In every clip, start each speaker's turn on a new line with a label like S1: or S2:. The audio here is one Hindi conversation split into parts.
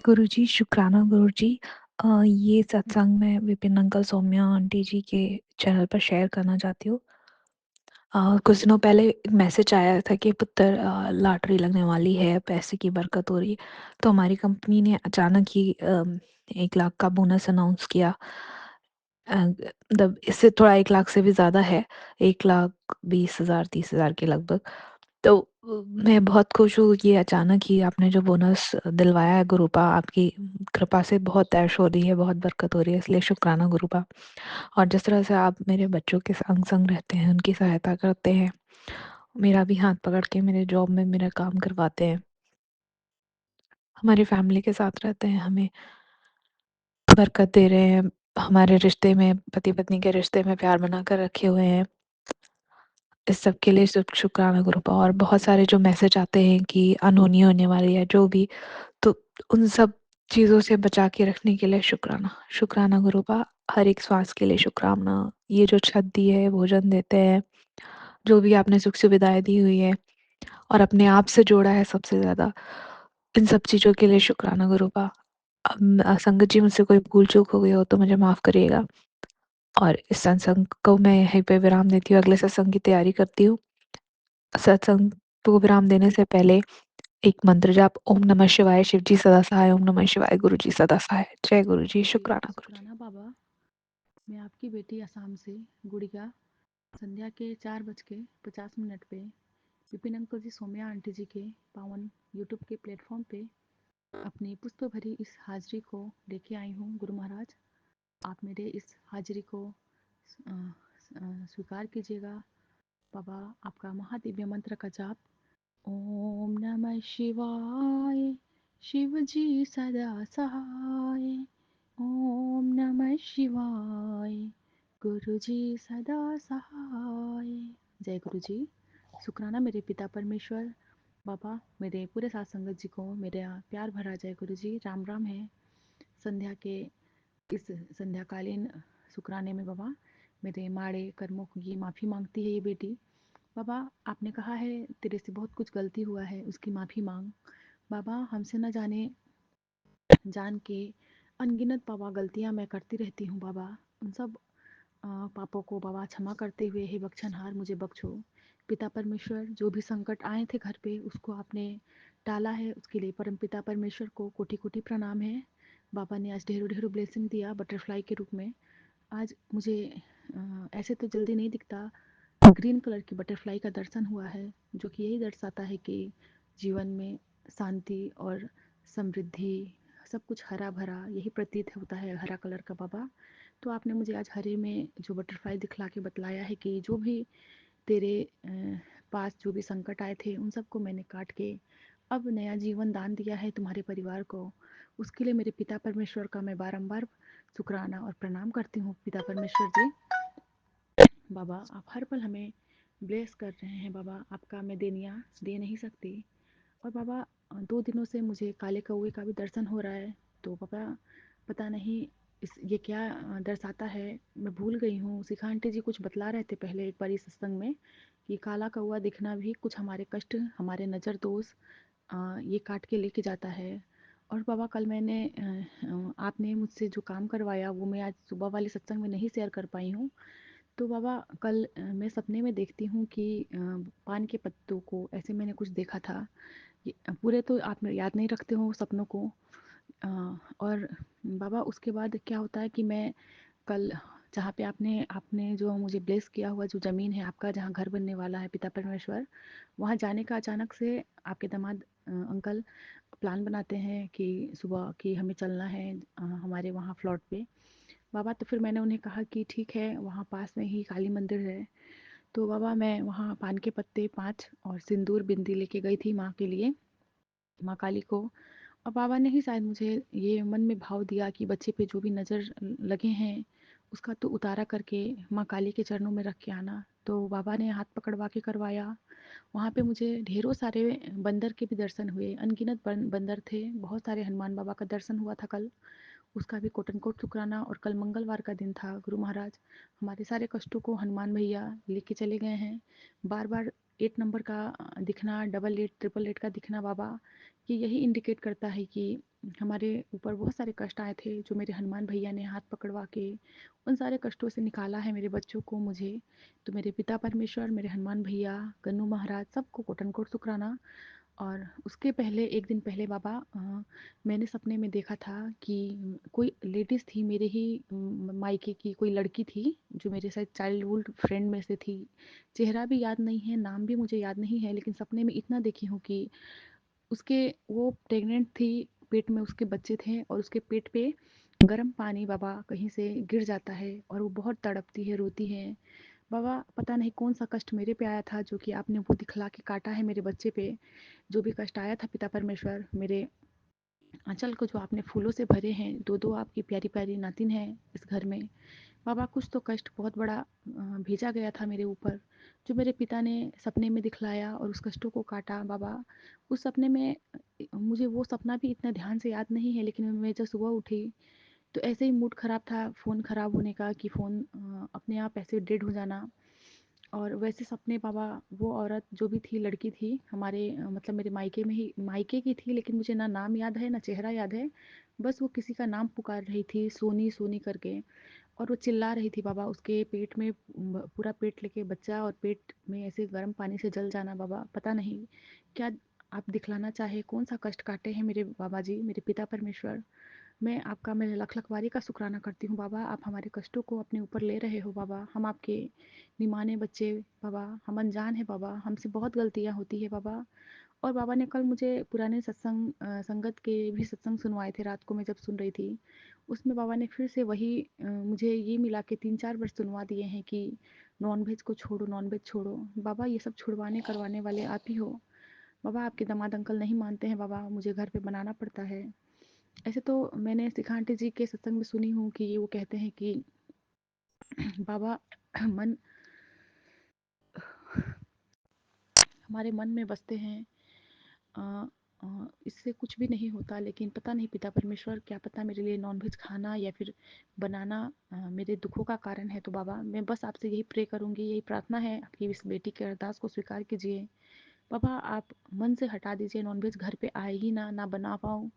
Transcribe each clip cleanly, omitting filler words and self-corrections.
S1: गुरुजी, शुक्राना गुरुजी। ये सत्संग मैं विपिन अंकल, सौम्या आंटी जी के चैनल पर शेयर करना चाहती हूँ। कुछ दिनों पहले एक मैसेज आया था कि पुत्र लॉटरी लगने वाली है, पैसे की बरकत हो रही है। तो हमारी कंपनी ने अचानक ही 1 लाख का बोनस अनाउंस किया। मतलब इससे थोड़ा 1 लाख से भी ज़्यादा है, 1,20,000 30,000 के लगभग। तो मैं बहुत खुश हूँ। ये अचानक ही आपने जो बोनस दिलवाया है गुरुपा, आपकी कृपा से बहुत ऐश हो रही है, बहुत बरकत हो रही है, इसलिए शुक्राना गुरुपा। और जिस तरह से आप मेरे बच्चों के संग संग रहते हैं, उनकी सहायता करते हैं, मेरा भी हाथ पकड़ के मेरे जॉब में मेरा काम करवाते हैं, हमारी फैमिली के साथ रहते हैं, हमें बरकत दे रहे हैं, हमारे रिश्ते में, पति पत्नी के रिश्ते में प्यार बनाकर रखे हुए हैं। इस सब के लिए शुक्राना गुरुपा। और बहुत सारे जो मैसेज आते हैं कि अनहोनी होने वाली है, जो भी, तो उन सब चीज़ों से बचा के रखने के लिए शुक्राना। शुक्राना गुरुपा। हर एक श्वास के लिए शुक्राना। ये जो छत दी है, भोजन देते हैं, जो भी आपने सुख सुविधाएं दी हुई है और अपने आप से जोड़ा है सबसे ज़्यादा, इन सब चीज़ों के लिए शुक्राना गुरुपा। संगत जी, मुझसे कोई भूल चूक हो गई हो तो मुझे माफ़ करिएगा। और इस सत्संग को मैं यहीं पे विराम देती हूँ, अगले सत्संग की तैयारी करती हूँ। सत्संग को विराम देने से पहले एक मंत्र जाप: ओम नमः शिवाय, शिव जी सदा सहाय, ओम नमः शिवाय, गुरु जी सदा सहाय। जय गुरु जी,
S2: जी,
S1: शुक्राना गुरु जी।
S2: शुक्राना बाबा। मैं आपकी बेटी असम से गुड़िया संध्या के 4:50 पे विपिन अंकल जी, सौम्या आंटी जी के पावन यूट्यूब के प्लेटफॉर्म पे अपनी पुष्प भरी इस हाजिरी को लेके आई हूँ। गुरु महाराज, आप मेरे इस हाजिरी को स्वीकार कीजिएगा। बाबा, आपका महादिव्य मंत्र का जाप: ओम नमः शिवाय, शिव जी सदा सहाय। ओम नमः शिवाय, गुरु जी सदा सहाय। जय गुरु जी। शुक्राना मेरे पिता परमेश्वर। बाबा, मेरे पूरे साथ संगत जी को मेरा प्यार भरा जय गुरु जी, राम राम है। संध्या के इस संध्याकालीन शुक्राने में बाबा, मेरे माड़े कर्मों की माफ़ी मांगती है ये बेटी। बाबा, आपने कहा है तेरे से बहुत कुछ गलती हुआ है, उसकी माफ़ी मांग। बाबा, हमसे न जाने जान के अनगिनत बाबा गलतियां मैं करती रहती हूँ बाबा। उन सब पापों को बाबा क्षमा करते हुए हे बख्शनहार मुझे बख्शो। पिता परमेश्वर, जो भी संकट आए थे घर पे उसको आपने टाला है, उसके लिए परम पिता परमेश्वर को कोटि कोटि प्रणाम है। बाबा ने आज ढेरों ढेरों ब्लेसिंग दिया बटरफ्लाई के रूप में। आज मुझे ऐसे तो जल्दी नहीं दिखता, ग्रीन कलर की बटरफ्लाई का दर्शन हुआ है, जो कि यही दर्शाता है कि जीवन में शांति और समृद्धि, सब कुछ हरा भरा यही प्रतीत होता है हरा कलर का बाबा। तो आपने मुझे आज हरे में जो बटरफ्लाई दिखला के बतलाया है कि जो भी तेरे पास जो भी संकट आए थे उन सबको मैंने काट के अब नया जीवन दान दिया है तुम्हारे परिवार को। उसके लिए मेरे पिता परमेश्वर का मैं बारंबार शुक्राना और प्रणाम करती हूँ पिता परमेश्वर जी। बाबा, आप हर पल हमें ब्लेस कर रहे हैं बाबा, आपका मैं देनिया दे नहीं सकती। और बाबा, 2 दिनों से मुझे काले कौवे का भी दर्शन हो रहा है। तो बाबा, पता नहीं इस ये क्या दर्शाता है, मैं भूल गई हूँ। शिखा आंटी जी कुछ बतला रहे थे पहले एक बार इस सत्संग में कि काला कौवा दिखना भी कुछ हमारे कष्ट, हमारे नज़र दोष ये काट के लेके जाता है। और बाबा, कल मैंने आपने मुझसे जो काम करवाया वो मैं आज सुबह वाले सत्संग में नहीं शेयर कर पाई हूँ। तो बाबा, कल मैं सपने में देखती हूँ कि पान के पत्तों को ऐसे मैंने कुछ देखा था। पूरे तो आप याद नहीं रखते हो सपनों को। अ, और बाबा, उसके बाद क्या होता है कि मैं कल जहाँ पे आपने आपने जो मुझे ब्लेस किया हुआ जो ज़मीन है आपका, जहाँ घर बनने वाला है पिता परमेश्वर, वहाँ जाने का अचानक से आपके दामाद अंकल प्लान बनाते हैं कि सुबह कि हमें चलना है हमारे वहाँ प्लॉट पे। बाबा, तो फिर मैंने उन्हें कहा कि ठीक है, वहाँ पास में ही काली मंदिर है। तो बाबा, मैं वहाँ पान के पत्ते 5 और सिंदूर बिंदी लेके गई थी माँ के लिए, माँ काली को। और बाबा ने ही शायद मुझे ये मन में भाव दिया कि बच्चे पे जो भी नज़र लगे हैं उसका तो उतारा करके माँ काली के चरणों में रख के आना। तो बाबा ने हाथ पकड़वा के करवाया। वहाँ पे मुझे ढेरों सारे बंदर के भी दर्शन हुए, अनगिनत बंदर थे, बहुत सारे हनुमान बाबा का दर्शन हुआ था कल, उसका भी कोटन कोट शुक्राना। और कल मंगलवार का दिन था गुरु महाराज, हमारे सारे कष्टों को हनुमान भैया लेके चले गए हैं। बार बार 8 नंबर का दिखना, डबल 8, ट्रिपल 8 का दिखना बाबा, ये यही इंडिकेट करता है कि हमारे ऊपर बहुत सारे कष्ट आए थे, जो मेरे हनुमान भैया ने हाथ पकड़वा के उन सारे कष्टों से निकाला है मेरे बच्चों को, मुझे। तो मेरे पिता परमेश्वर, मेरे हनुमान भैया, गन्नू महाराज, सबको कोटन कोट शुक्राना। और उसके पहले, एक दिन पहले बाबा, मैंने सपने में देखा था कि कोई लेडीज़ थी मेरे ही मायके की, कोई लड़की थी जो मेरे साथ चाइल्डहुड फ्रेंड में से थी। चेहरा भी याद नहीं है, नाम भी मुझे याद नहीं है, लेकिन सपने में इतना देखी हूँ कि उसके वो प्रेग्नेंट थी, पेट में उसके बच्चे थे और उसके पेट पे गर्म पानी बाबा कहीं से गिर जाता है और वो बहुत तड़पती है, रोती है। बाबा पता नहीं कौन सा कष्ट मेरे पे आया था जो कि आपने वो दिखला के काटा है मेरे बच्चे पे। जो भी कष्ट आया था पिता परमेश्वर, मेरे आंचल को जो आपने फूलों से भरे हैं, दो दो आपकी प्यारी प्यारी नातिन है इस घर में। बाबा कुछ तो कष्ट बहुत बड़ा भेजा गया था मेरे ऊपर, जो मेरे पिता ने सपने में दिखलाया और उस कष्टों को काटा बाबा। उस सपने में मुझे वो सपना भी इतना ध्यान से याद नहीं है, लेकिन मैं जब सुबह उठी तो ऐसे ही मूड ख़राब था फ़ोन ख़राब होने का, कि फ़ोन अपने आप ऐसे डेड हो जाना। और वैसे सपने बाबा, वो औरत जो भी थी, लड़की थी हमारे, मतलब मेरे मायके में ही, मायके की थी, लेकिन मुझे ना नाम याद है ना चेहरा याद है। बस वो किसी का नाम पुकार रही थी, सोनी सोनी करके। और वो चिल्ला रही थी बाबा, उसके पेट में पूरा पेट लेके बच्चा, और पेट में ऐसे गर्म पानी से जल जाना बाबा। पता नहीं क्या आप दिखलाना चाहे, कौन सा कष्ट काटे हैं मेरे बाबा जी, मेरे पिता परमेश्वर। मैं आपका, मैं लख लखवारी का शुक्राना करती हूँ बाबा, आप हमारे कष्टों को अपने ऊपर ले रहे हो बाबा। हम आपके निमाने बच्चे बाबा, हम अनजान है बाबा, हमसे बहुत गलतियाँ होती है बाबा। और बाबा ने कल मुझे पुराने सत्संग, संगत के भी सत्संग सुनवाए थे रात को, मैं जब सुन रही थी उसमें बाबा ने फिर से वही मुझे ये मिला के 3-4 बार सुनवा दिए हैं कि नॉनवेज को छोड़ो, नॉनवेज छोड़ो। बाबा ये सब छुड़वाने करवाने वाले आप ही हो बाबा। आपके दामाद अंकल नहीं मानते हैं बाबा, मुझे घर पे बनाना पड़ता है। ऐसे तो मैंने शिखा आंटी जी के सत्संग में सुनी हूँ कि वो कहते हैं कि बाबा मन, हमारे मन में बसते हैं, अ, इससे कुछ भी नहीं होता। लेकिन पता नहीं पिता परमेश्वर, क्या पता मेरे लिए नॉनवेज खाना या फिर बनाना मेरे दुखों का कारण है। तो बाबा मैं बस आपसे यही प्रे करूँगी, यही प्रार्थना है, आपकी इस बेटी के अरदास को स्वीकार कीजिए बाबा। आप मन से हटा दीजिए, नॉनवेज घर पे आए ही ना, ना बना पाऊँ,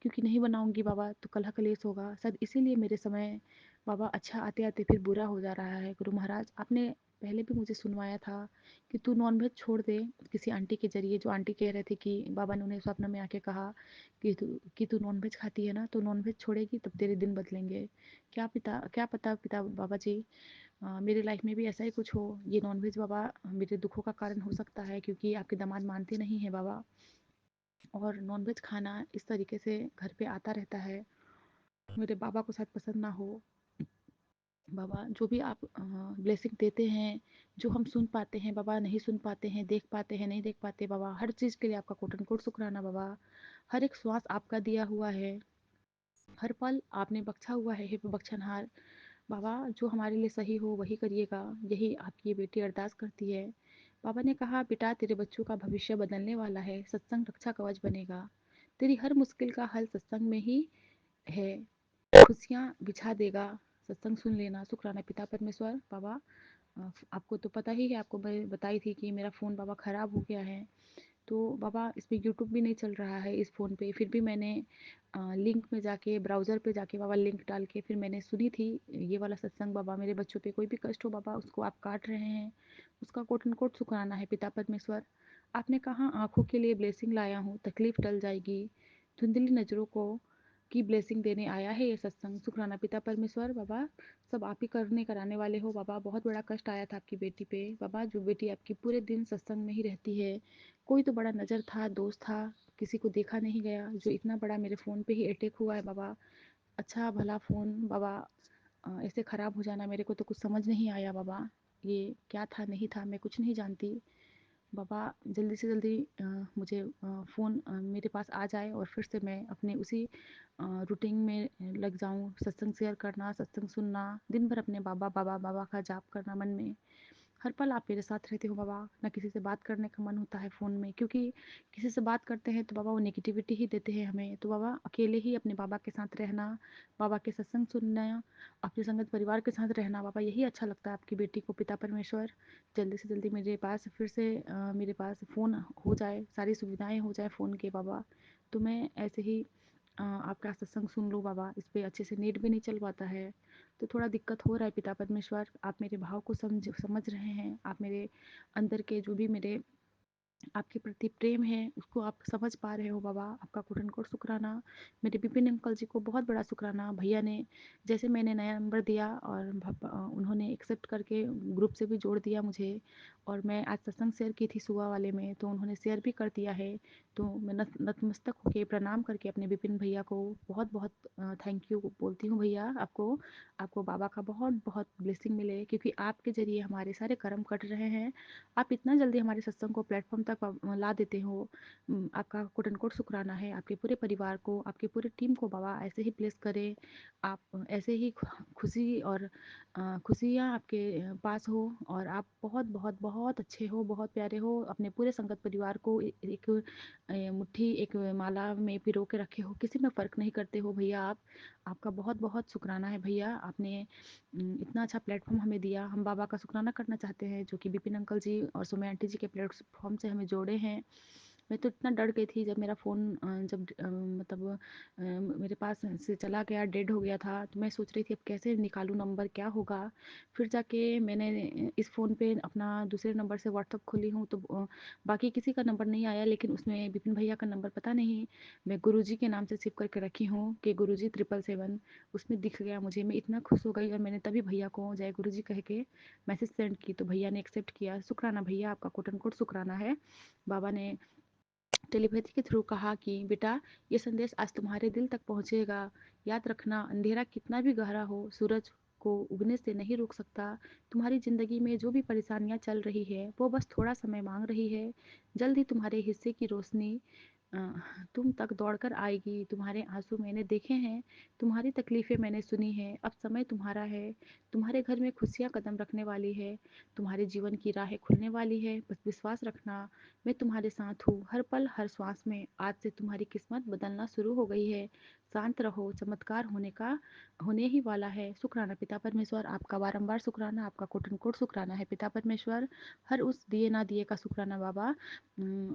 S2: क्योंकि नहीं बनाऊंगी बाबा तो कलह कलेश होगा। शायद इसीलिए मेरे समय बाबा अच्छा आते आते फिर बुरा हो जा रहा है। गुरु महाराज आपने पहले भी मुझे सुनवाया था कि तू नॉनवेज छोड़ दे, किसी आंटी के जरिए, जो आंटी कह रहे थे कि बाबा ने उन्हें स्वप्न में आके कहा कि तू नॉनवेज खाती है ना, तो नॉनवेज छोड़ेगी तब तेरे दिन बदलेंगे। क्या पता पिता बाबा जी, मेरे लाइफ में भी ऐसा ही कुछ हो। ये नॉनवेज बाबा मेरे दुखों का कारण हो सकता है, क्योंकि आपके दामाद मानते नहीं हैं बाबा। और नॉनवेज खाना इस तरीके से घर पे आता रहता है, मेरे बाबा को शायद पसंद ना हो। बाबा जो भी आप ब्लेसिंग देते हैं, जो हम सुन पाते हैं बाबा, नहीं सुन पाते हैं, देख पाते हैं, नहीं देख पाते बाबा, हर चीज़ के लिए आपका कोटन कोट शुक्राना बाबा। हर एक श्वास आपका दिया हुआ है, हर पल आपने बख्शा हुआ है, हे बख्शनहार बाबा। जो हमारे लिए सही हो वही करिएगा, यही आपकी ये बेटी अरदास करती है। बाबा ने कहा बेटा तेरे बच्चों का भविष्य बदलने वाला है, सत्संग रक्षा कवच बनेगा, तेरी हर मुश्किल का हल सत्संग में ही है, खुशियाँ बिछा देगा, सत्संग सुन लेना। शुक्राना पिता परमेश्वर बाबा। आपको तो पता ही है, आपको मैं बताई थी कि मेरा फ़ोन बाबा ख़राब हो गया है। तो बाबा इस पे यूट्यूब भी नहीं चल रहा है इस फ़ोन पे। फिर भी मैंने लिंक में जाके, ब्राउज़र पे जाके बाबा लिंक डाल के फिर मैंने सुनी थी ये वाला सत्संग बाबा। मेरे बच्चों पे कोई भी कष्ट हो बाबा, उसको आप काट रहे हैं, उसका कोट एनकोट शुक्राना है पिता परमेश्वर। आपने कहा आँखों के लिए ब्लेसिंग लाया हूँ, तकलीफ़ टल जाएगी, धुंधली नज़रों को की ब्लेसिंग देने आया है ये सत्संग। शुक्राना पिता परमेश्वर बाबा, सब आप ही करने कराने वाले हो बाबा। बहुत बड़ा कष्ट आया था आपकी बेटी पे बाबा, जो बेटी आपकी पूरे दिन सत्संग में ही रहती है। कोई तो बड़ा नज़र था, दोस्त था, किसी को देखा नहीं गया, जो इतना बड़ा मेरे फ़ोन पे ही अटैक हुआ है बाबा। अच्छा भला फ़ोन बाबा ऐसे ख़राब हो जाना, मेरे को तो कुछ समझ नहीं आया बाबा। ये क्या था नहीं था, मैं कुछ नहीं जानती बाबा। जल्दी से जल्दी मुझे फ़ोन मेरे पास आ जाए और फिर से मैं अपने उसी रूटीन में लग जाऊँ, सत्संग शेयर करना, सत्संग सुनना, दिन भर अपने बाबा बाबा बाबा का जाप करना मन में। हर पल आप मेरे साथ रहते हो बाबा। ना किसी से बात करने का मन होता है फ़ोन में, क्योंकि किसी से बात करते हैं तो बाबा वो नेगेटिविटी ही देते हैं हमें। तो बाबा अकेले ही अपने बाबा के साथ रहना, बाबा के सत्संग सुनना, अपने संगत परिवार के साथ रहना बाबा, यही अच्छा लगता है आपकी बेटी को। पिता परमेश्वर जल्दी से जल्दी मेरे पास फिर से मेरे पास फ़ोन हो जाए, सारी सुविधाएँ हो जाए फ़ोन के बाबा। तो मैं ऐसे ही आपका सत्संग सुन लूँ बाबा। इस पे अच्छे से नेट भी नहीं चल पाता है, तो थोड़ा दिक्कत हो रहा है पिता परमेश्वर। आप मेरे भाव को समझ रहे हैं। आप मेरे अंदर के जो भी मेरे आपके प्रति प्रेम है उसको आप समझ पा रहे हो बाबा। आपका कोटन कोट शुक्राना। मेरे विपिन अंकल जी को बहुत बड़ा शुक्राना। भैया ने जैसे मैंने नया नंबर दिया और उन्होंने एक्सेप्ट करके ग्रुप से भी जोड़ दिया मुझे, और मैं आज सत्संग शेयर की थी सुबह वाले में, तो उन्होंने शेयर भी कर दिया है। तो मैं नतमस्तक होके प्रणाम करके अपने विपिन भैया को बहुत बहुत थैंक यू बोलती हूँ भैया आपको। आपको बाबा का बहुत बहुत ब्लेसिंग मिले, क्योंकि आपके ज़रिए हमारे सारे कर्म कट रहे हैं। आप इतना जल्दी हमारे सत्संग को प्लेटफॉर्म तक ला देते हो। आपका कोट एंड कोट शुक्राना है। आपके पूरे परिवार को, आपके पूरे टीम को बाबा ऐसे ही ब्लेस करें। आप ऐसे ही खुशी और खुशियाँ आपके पास हो, और आप बहुत बहुत बहुत अच्छे हो, बहुत प्यारे हो। अपने पूरे संगत परिवार को एक मुट्ठी एक माला में पिरो के रखे हो, किसी में फ़र्क नहीं करते हो भैया आप। आपका बहुत बहुत शुक्राना है भैया। आपने इतना अच्छा प्लेटफॉर्म हमें दिया। हम बाबा का शुक्राना करना चाहते हैं, जो कि विपिन अंकल जी और सोम्या आंटी जी के प्लेटफॉर्म से हमें जोड़े हैं। मैं तो इतना डर गई थी जब मेरा फ़ोन जब मतलब मेरे पास से चला गया, डेड हो गया था, तो मैं सोच रही थी अब कैसे निकालूँ नंबर, क्या होगा। फिर जाके मैंने इस फ़ोन पे अपना दूसरे नंबर से व्हाट्सअप खोली हूँ, तो बाकी किसी का नंबर नहीं आया, लेकिन उसमें विपिन भैया का नंबर पता नहीं मैं गुरुजी के नाम से सेव करके रखी हूँ कि गुरुजी 777, उसमें दिख गया मुझे। मैं इतना खुश हो गई, और मैंने तभी भैया को जय गुरुजी कह के मैसेज सेंड की, तो भैया ने एक्सेप्ट किया। शुक्राना भैया, आपका कोटन कोट शुक्राना है। बाबा ने टेलीपैथी के थ्रू कहा कि बेटा ये संदेश आज तुम्हारे दिल तक पहुंचेगा। याद रखना, अंधेरा कितना भी गहरा हो, सूरज को उगने से नहीं रोक सकता। तुम्हारी ज़िंदगी में जो भी परेशानियां चल रही है वो बस थोड़ा समय मांग रही है। जल्दी तुम्हारे हिस्से की रोशनी अ, तुम तक दौड़कर आएगी। तुम्हारे आंसू मैंने देखे हैं, तुम्हारी तकलीफ़ें मैंने सुनी हैं। अब समय तुम्हारा है। तुम्हारे घर में खुशियाँ कदम रखने वाली है। तुम्हारे जीवन की राहें खुलने वाली है। बस विश्वास रखना, मैं तुम्हारे साथ हूँ हर पल हर श्वास में। आज से तुम्हारी किस्मत बदलना शुरू हो गई है। शांत रहो, चमत्कार होने ही वाला है। शुक्राना पिता परमेश्वर, आपका बारंबार शुक्राना, आपका कोटन कोट शुक्राना है पिता परमेश्वर। हर उस दिए ना दिए का शुक्राना बाबा।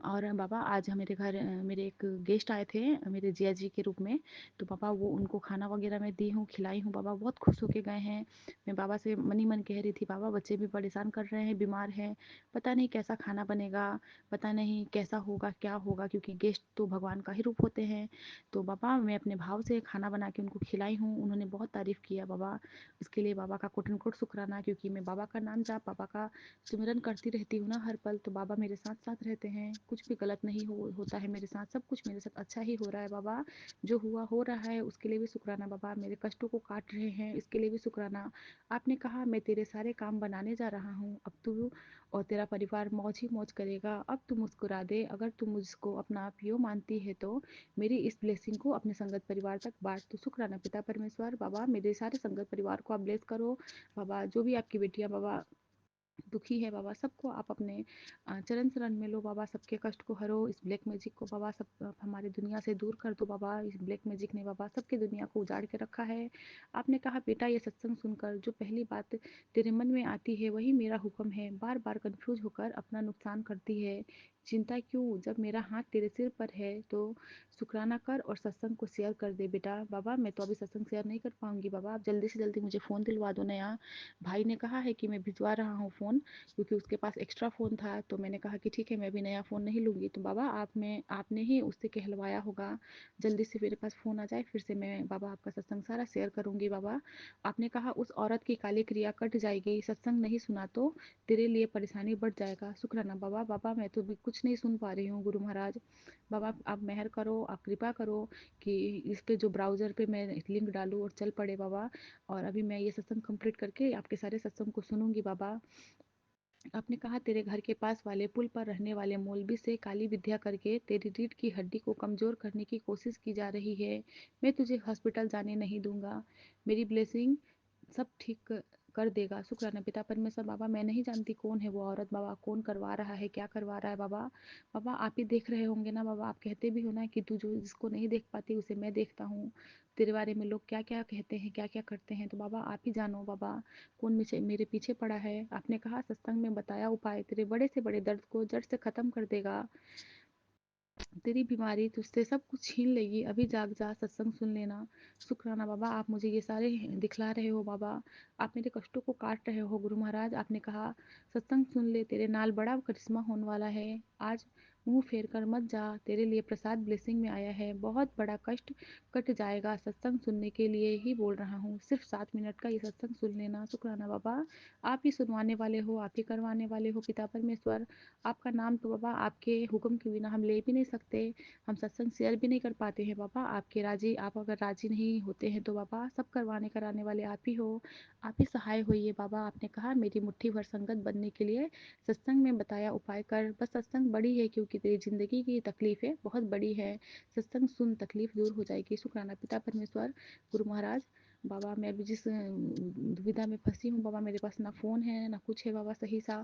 S2: और बाबा आज मेरे घर मेरे एक गेस्ट आए थे मेरे जिया जी के रूप में, तो पापा वो उनको खाना वगैरह मैं दी हूँ, खिलाई हूँ। बाबा बहुत खुश होके गए हैं। मैं बाबा से मन ही मन कह रही थी बाबा बच्चे भी परेशान कर रहे हैं, बीमार हैं, पता नहीं कैसा खाना बनेगा, पता नहीं कैसा होगा, क्या होगा, क्योंकि गेस्ट तो भगवान का ही रूप होते हैं। तो बाबा मैं अपने भाव से खाना बना के उनको खिलाई हूँ। उन्होंने बहुत तारीफ़ किया बाबा। इसके लिए बाबा का कोटन कोट शुक्राना, क्योंकि मैं बाबा का नाम जाप, बाबा का सिमरन करती रहती हूँ ना हर पल, तो बाबा मेरे साथ साथ रहते हैं। कुछ भी गलत नहीं होता है मेरे साथ, सब कुछ मेरे साथ अच्छा ही हो रहा है बाबा। जो हुआ हो रहा है उसके लिए भी शुक्राना बाबा। मेरे कष्टों को काट रहे हैं इसके लिए भी शुक्राना। आपने कहा मैं तेरे सारे काम बनाने जा रहा हूँ, अब तू और तेरा परिवार मौज ही मौज करेगा। अब तू मुस्कुरा दे, अगर तू मुझको अपना पियो मानती है तो मेरी इस ब्लेसिंग को अपने संगत परिवार तक बांट। तो शुक्राना पिता परमेश्वर। बाबा मेरे सारे संगत परिवार को आप ब्लेस करो बाबा। जो भी आपकी बेटियां बाबा दुखी है बाबा, सबको आप अपने चरण शरण में लो बाबा। सबके कष्ट को हरो, इस ब्लैक मैजिक को बाबा सब हमारी दुनिया से दूर कर दो बाबा। इस ब्लैक मैजिक ने बाबा सबकी दुनिया को उजाड़ के रखा है। आपने कहा बेटा ये सत्संग सुनकर जो पहली बात तेरे मन में आती है वही मेरा हुक्म है। बार बार कंफ्यूज होकर अपना नुकसान करती है, चिंता क्यों, जब मेरा हाथ तेरे सिर पर है तो शुक्राना कर और सत्संग को शेयर कर दे बेटा। बाबा मैं तो अभी सत्संग शेयर नहीं कर पाऊंगी बाबा, आप जल्दी से जल्दी मुझे फ़ोन दिलवा दो नया। भाई ने कहा है कि मैं भिजवा रहा हूँ फ़ोन, क्योंकि उसके पास एक्स्ट्रा फ़ोन था, तो मैंने कहा कि ठीक है मैं भी नया फ़ोन नहीं लूँगी। तो बाबा आपने ही उससे कहलवाया होगा, जल्दी से मेरे पास फ़ोन आ जाए, फिर से मैं बाबा आपका सत्संग सारा शेयर करूँगी बाबा। आपने कहा उस औरत की काली क्रिया कट जाएगी, सत्संग नहीं सुना तो तेरे लिए परेशानी बढ़ जाएगा। शुक्राना बाबा। बाबा मैं तो भी कुछ नहीं सुन पा रही हूँ गुरु महाराज। बाबा आप मेहर करो, आप कृपा करो कि इस पे जो ब्राउज़र पे मैं लिंक डालूँ और चल पड़े बाबा। और अभी मैं ये सत्संग कंप्लीट करके आपके सारे सत्संग को सुनूंगी बाबा। आपने कहा तेरे घर के पास वाले पुल पर रहने वाले मौलवी से काली विद्या करके तेरी रीढ़ की हड्डी को कमज़ोर करने की कोशिश की जा रही है। मैं तुझे हॉस्पिटल जाने नहीं दूंगा। मेरी ब्लेसिंग सब ठीक कर देगा। शुक्राना पिता परमेश्वर बाबा, मैं नहीं जानती कौन है वो औरत बाबा, कौन करवा रहा है, क्या करवा रहा है बाबा। बाबा आप ही देख रहे होंगे ना बाबा, आप कहते भी हो ना कि तू जो जिसको नहीं देख पाती उसे मैं देखता हूँ। तेरे बारे में लोग क्या क्या कहते हैं, क्या क्या करते हैं, तो बाबा आप ही जानो बाबा, कौन मेरे पीछे पड़ा है। आपने कहा सत्संग में बताया उपाय तेरे बड़े से बड़े दर्द को जड़ से खत्म कर देगा। तेरी बीमारी तुझसे सब कुछ छीन लेगी। अभी जाग जा, सत्संग सुन लेना। शुक्राना बाबा, आप मुझे ये सारे दिखला रहे हो बाबा, आप मेरे कष्टों को काट रहे हो। गुरु महाराज आपने कहा सत्संग सुन ले, तेरे नाल बड़ा करिश्मा होने वाला है। आज मुंह फेर कर मत जा, तेरे लिए प्रसाद ब्लेसिंग में आया है, बहुत बड़ा कष्ट कट जाएगा। सत्संग सुनने के लिए ही बोल रहा हूँ, सिर्फ 7 मिनट का ये सत्संग सुन लेना। शुक्राना बाबा, आप ही सुनवाने वाले हो, आप ही करवाने वाले हो पिता परमेश्वर। आपका नाम तो बाबा आपके हुक्म के बिना हम ले भी नहीं सकते, हम सत्संग शेयर भी नहीं कर पाते हैं बाबा। आपके राजी, आप अगर राजी नहीं होते हैं तो बाबा सब करवाने कराने वाले आप ही हो, आप ही सहाय होइए बाबा। आपने कहा मेरी मुट्ठी भर संगत बनने के लिए सत्संग में बताया उपाय कर। बस सत्संग बड़ी है क्योंकि तेरी जिंदगी की तकलीफें बहुत बड़ी है, सत्संग सुन तकलीफ दूर हो जाएगी। शुक्राना पिता परमेश्वर। गुरु महाराज बाबा, मैं अभी जिस दुविधा में फंसी हूँ बाबा, मेरे पास ना फ़ोन है ना कुछ है बाबा सही सा,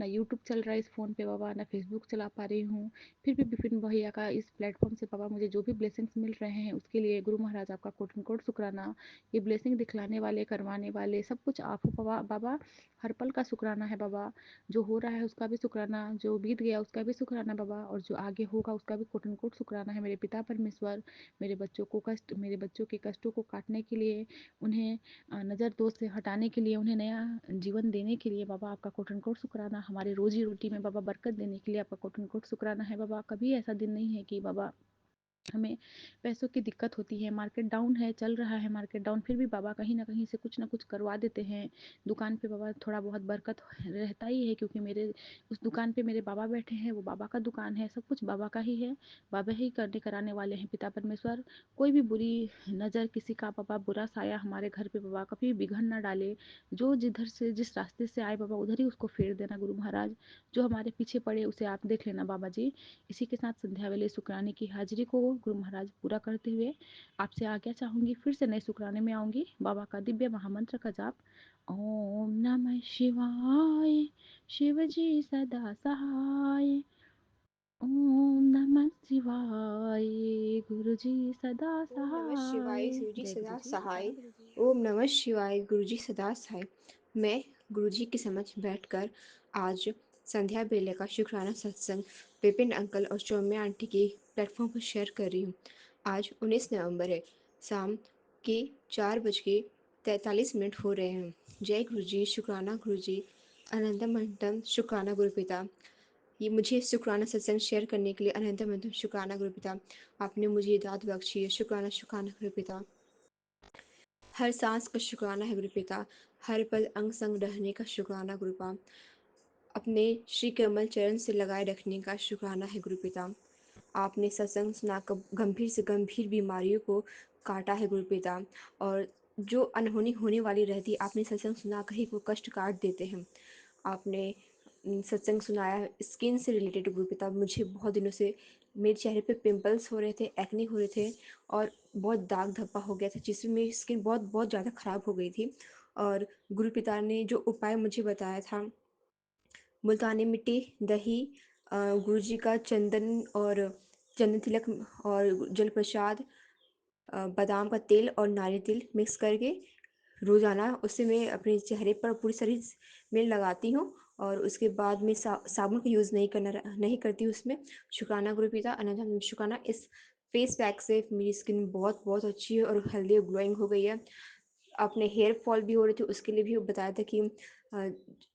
S2: ना यूट्यूब चल रहा है इस फ़ोन पे बाबा, ना फेसबुक चला पा रही हूँ। फिर भी विपिन भैया का इस प्लेटफॉर्म से बाबा मुझे जो भी ब्लेसिंग्स मिल रहे हैं उसके लिए गुरु महाराज आपका कोटन कोट शुक्राना। ये ब्लेसिंग दिखलाने वाले, करवाने वाले सब कुछ आप हो बाबा। बाबा हर पल का शुक्राना है बाबा, जो हो रहा है उसका भी शुक्राना, जो बीत गया उसका भी शुक्राना बाबा, और जो आगे होगा उसका भी कोटन कोट शुक्राना है मेरे पिता परमेश्वर। मेरे बच्चों को कष्ट, मेरे बच्चों के कष्टों को काटने के लिए, उन्हें नज़र दोष से हटाने के लिए, उन्हें नया जीवन देने के लिए बाबा आपका कोटन कोट शुक्राना। हमारे रोजी रोटी में बाबा बरकत देने के लिए आपका कोटन कोट शुक्राना है बाबा। कभी ऐसा दिन नहीं है कि बाबा हमें पैसों की दिक्कत होती है, मार्केट डाउन है, चल रहा है मार्केट डाउन, फिर भी बाबा कहीं ना कहीं से कुछ ना कुछ करवा देते हैं। दुकान पे बाबा थोड़ा बहुत बरकत रहता ही है क्योंकि मेरे उस दुकान पे मेरे बाबा बैठे हैं, वो बाबा का दुकान है, सब कुछ बाबा का ही है, बाबा ही करने कराने वाले हैं पिता परमेश्वर। कोई भी बुरी नज़र, किसी का बाबा बुरा साया हमारे घर पे बाबा कभी बिघड़ ना डाले। जो जिधर से जिस रास्ते से आए बाबा उधर ही उसको फेर देना गुरु महाराज। जो हमारे पीछे पड़े उसे आप देख लेना बाबा जी। इसी के साथ संध्या वेले शुक्राने की हाजिरी को गुरु महाराज पूरा करते हुए आपसे आज्ञा चाहूंगी, फिर से नए शुक्राने में आऊंगी। बाबा का दिव्य महामंत्र का जाप। ओम नमः शिवाय, शिव जी सदा सहाय। ओम नमः शिवाय, गुरु जी सदा
S3: ओम नमः
S2: सहाय।
S3: शिवाय गुरुजी
S2: जय गुरु
S3: सदा
S2: जी,
S3: सहाय।
S2: जय गुरु जी।
S3: ओम नमः शिवाय गुरुजी सदा सहाय। मैं गुरुजी के समक्ष बैठकर आज संध्या बेले का शुक्राना सत्संग विपिन अंकल और सौम्या आंटी के प्लेटफॉर्म पर शेयर कर रही हूँ। आज 19 नवंबर है, शाम के 4:43 हो रहे हैं। जय गुरुजी, शुक्राना गुरुजी, अनंतम अनंतम शुक्राना गुरुपिता। ये मुझे शुक्राना सत्संग शेयर करने के लिए अनंतम अनंतम शुक्राना गुरुपिता। आपने मुझे ये दात बख्शी है, शुक्राना शुक्राना गुरुपिता। हर सांस का शुक्राना है गुरुपिता, हर पल अंग संग रहने का शुक्राना गुरुपा, अपने श्री कमल चरण से लगाए रखने का शुक्राना है गुरुपिता। आपने सत्संग सुनाकर गंभीर से गंभीर बीमारियों को काटा है गुरुपिता, और जो अनहोनी होने वाली रहती आपने सत्संग सुनाकर ही वो कष्ट काट देते हैं। आपने सत्संग सुनाया स्किन से रिलेटेड गुरुपिता। मुझे बहुत दिनों से मेरे चेहरे पे पिंपल्स हो रहे थे, एक्ने हो रहे थे, और बहुत दाग धब्बा हो गया था जिससे मेरी स्किन बहुत बहुत ज़्यादा ख़राब हो गई थी। और गुरुपिता ने जो उपाय मुझे बताया था, मुल्तानी मिट्टी, दही, गुरुजी का चंदन और चंदन तिलक और जल प्रसाद, बादाम का तेल और नारियल तेल मिक्स करके रोज़ाना उससे मैं अपने चेहरे पर पूरी शरीर में लगाती हूँ, और उसके बाद में साबुन का यूज़ नहीं करती हूँ उसमें। शुक्राना गुरुपिता, अनंत शुक्राना। इस फेस पैक से मेरी स्किन बहुत बहुत अच्छी है और हेल्दी और ग्लोइंग हो गई है। आपने हेयर फॉल भी हो रहे थे उसके लिए भी बताया था कि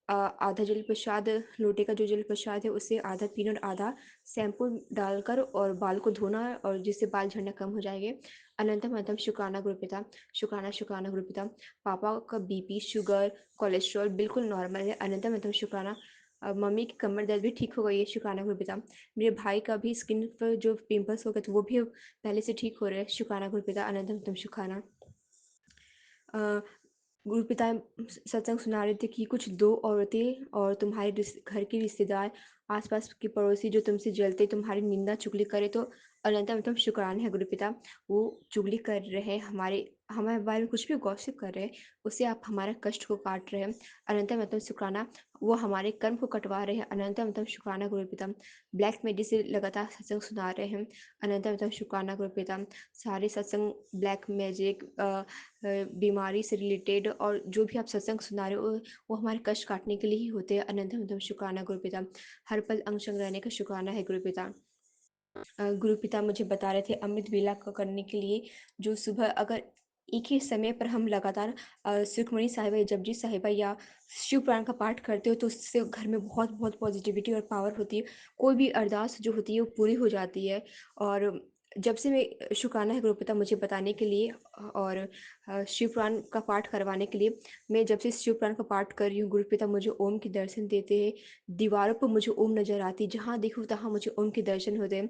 S3: आधा जल प्रसाद, लोटे का जो जल प्रसाद है उससे आधा पीना और आधा शैम्पू डालकर और बाल को धोना है, और जिससे बाल झड़ना कम हो जाएंगे। अनंतम अनंतम शुक्राना गुरुपिता, शुक्राना शुक्राना गुरुपिता। पापा का बीपी, शुगर, कोलेस्ट्रॉल बिल्कुल नॉर्मल है। अनंतम अनंतम शुक्राना। मम्मी की कमर दर्द भी ठीक हो गई है। शुक्राना गुरुपिता। मेरे भाई का भी स्किन पर जो पिंपल्स हो गए थे वो भी पहले से ठीक हो रहे हैं। शुक्राना गुरुपिता, अनंतम अनंतम शुक्राना। अ, गुरुपिता सत्संग सुना रहे थे कि कुछ दो औरतें और तुम्हारे घर के रिश्तेदार, आसपास के पड़ोसी जो तुमसे जलते, तुम्हारी निंदा चुगली करे तो अनंतम शुक्राना है गुरुपिता। वो चुगली कर रहे हैं, हमारे बारे में कुछ भी गॉसिप कर रहे हैं, उससे आप हमारा कष्ट को काट रहे हैं। अनंतम शुक्राना। वो हमारे कर्म को कटवा रहे हैं। अनंतम शुक्राना गुरुपिता। ब्लैक मैजिक से लगातार सत्संग सुना रहे हैं। अनंतम शुक्राना गुरुपिता। सारे सत्संग ब्लैक मैजिक, बीमारी से रिलेटेड और जो भी आप सत्संग सुना रहे हो वो हमारे कष्ट काटने के लिए ही होते हैं। अनंतम शुक्राना गुरुपिता। हर पल अंग संग रहने का शुक्राना है गुरुपिता। गुरुपिता मुझे बता रहे थे अमृत वेला करने के लिए, जो सुबह अगर एक ही समय पर हम लगातार सुखमणि साहिबा या जपजी साहिबा या शिव पुराण का पाठ करते हो तो उससे घर में बहुत बहुत पॉजिटिविटी और पावर होती है। कोई भी अरदास जो होती है वो पूरी हो जाती है। और जब से मैं शुक्राना है गुरुपिता मुझे बताने के लिए और शिव पुराण का पाठ करवाने के लिए। मैं जब से शिव पुराण का पाठ कर रही हूँ गुरुपिता मुझे ओम के दर्शन देते हैं। दीवारों पर मुझे ओम नजर आती है, जहाँ देखूँ तहाँ मुझे ओम के दर्शन होते हैं।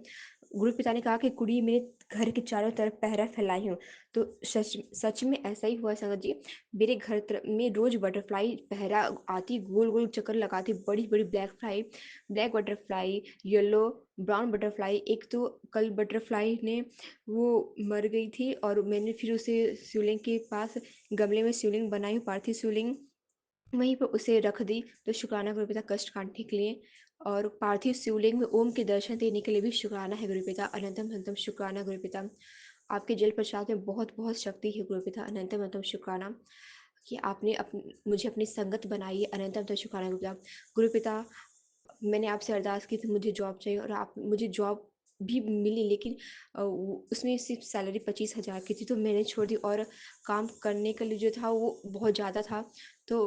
S3: गुरुपिता ने कहा कि कुड़ी मेरे घर के चारों तरफ पहरा फैलाई हूँ। तो सच सच में ऐसा ही हुआ संगत जी। मेरे घर तरफ में रोज बटरफ्लाई पहरा आती, गोल गोल चक्कर लगाती, बड़ी बड़ी black butterfly, yellow brown butterfly. एक तो कल बटरफ्लाई ने वो मर गई थी और मैंने फिर उसे शिवलिंग के पास गमले में शिवलिंग बनाई, पार्थिव शिवलिंग, वहीं पर उसे रख दी। तो शुक्राना गुरुपिता कष्ट काटने के लिए और पार्थिव शिवलिंग में ओम के दर्शन देने के लिए भी शुक्राना है गुरुपिता। अनंतम अनंतम शुक्राना गुरुपिता। आपके जल प्रसाद में बहुत बहुत शक्ति है गुरुपिता। अनंतम अनंतम शुक्राना कि आपने मुझे अपनी संगत बनाई है। अनंतम अनंतम शुक्राना गुरुपिता। गुरुपिता मैंने आपसे अरदास की थी मुझे जॉब चाहिए और आप मुझे जॉब भी मिली, लेकिन उसमें सिर्फ सैलरी 25,000 की थी तो मैंने छोड़ दी और काम करने के लिए जो था वो बहुत ज़्यादा था। तो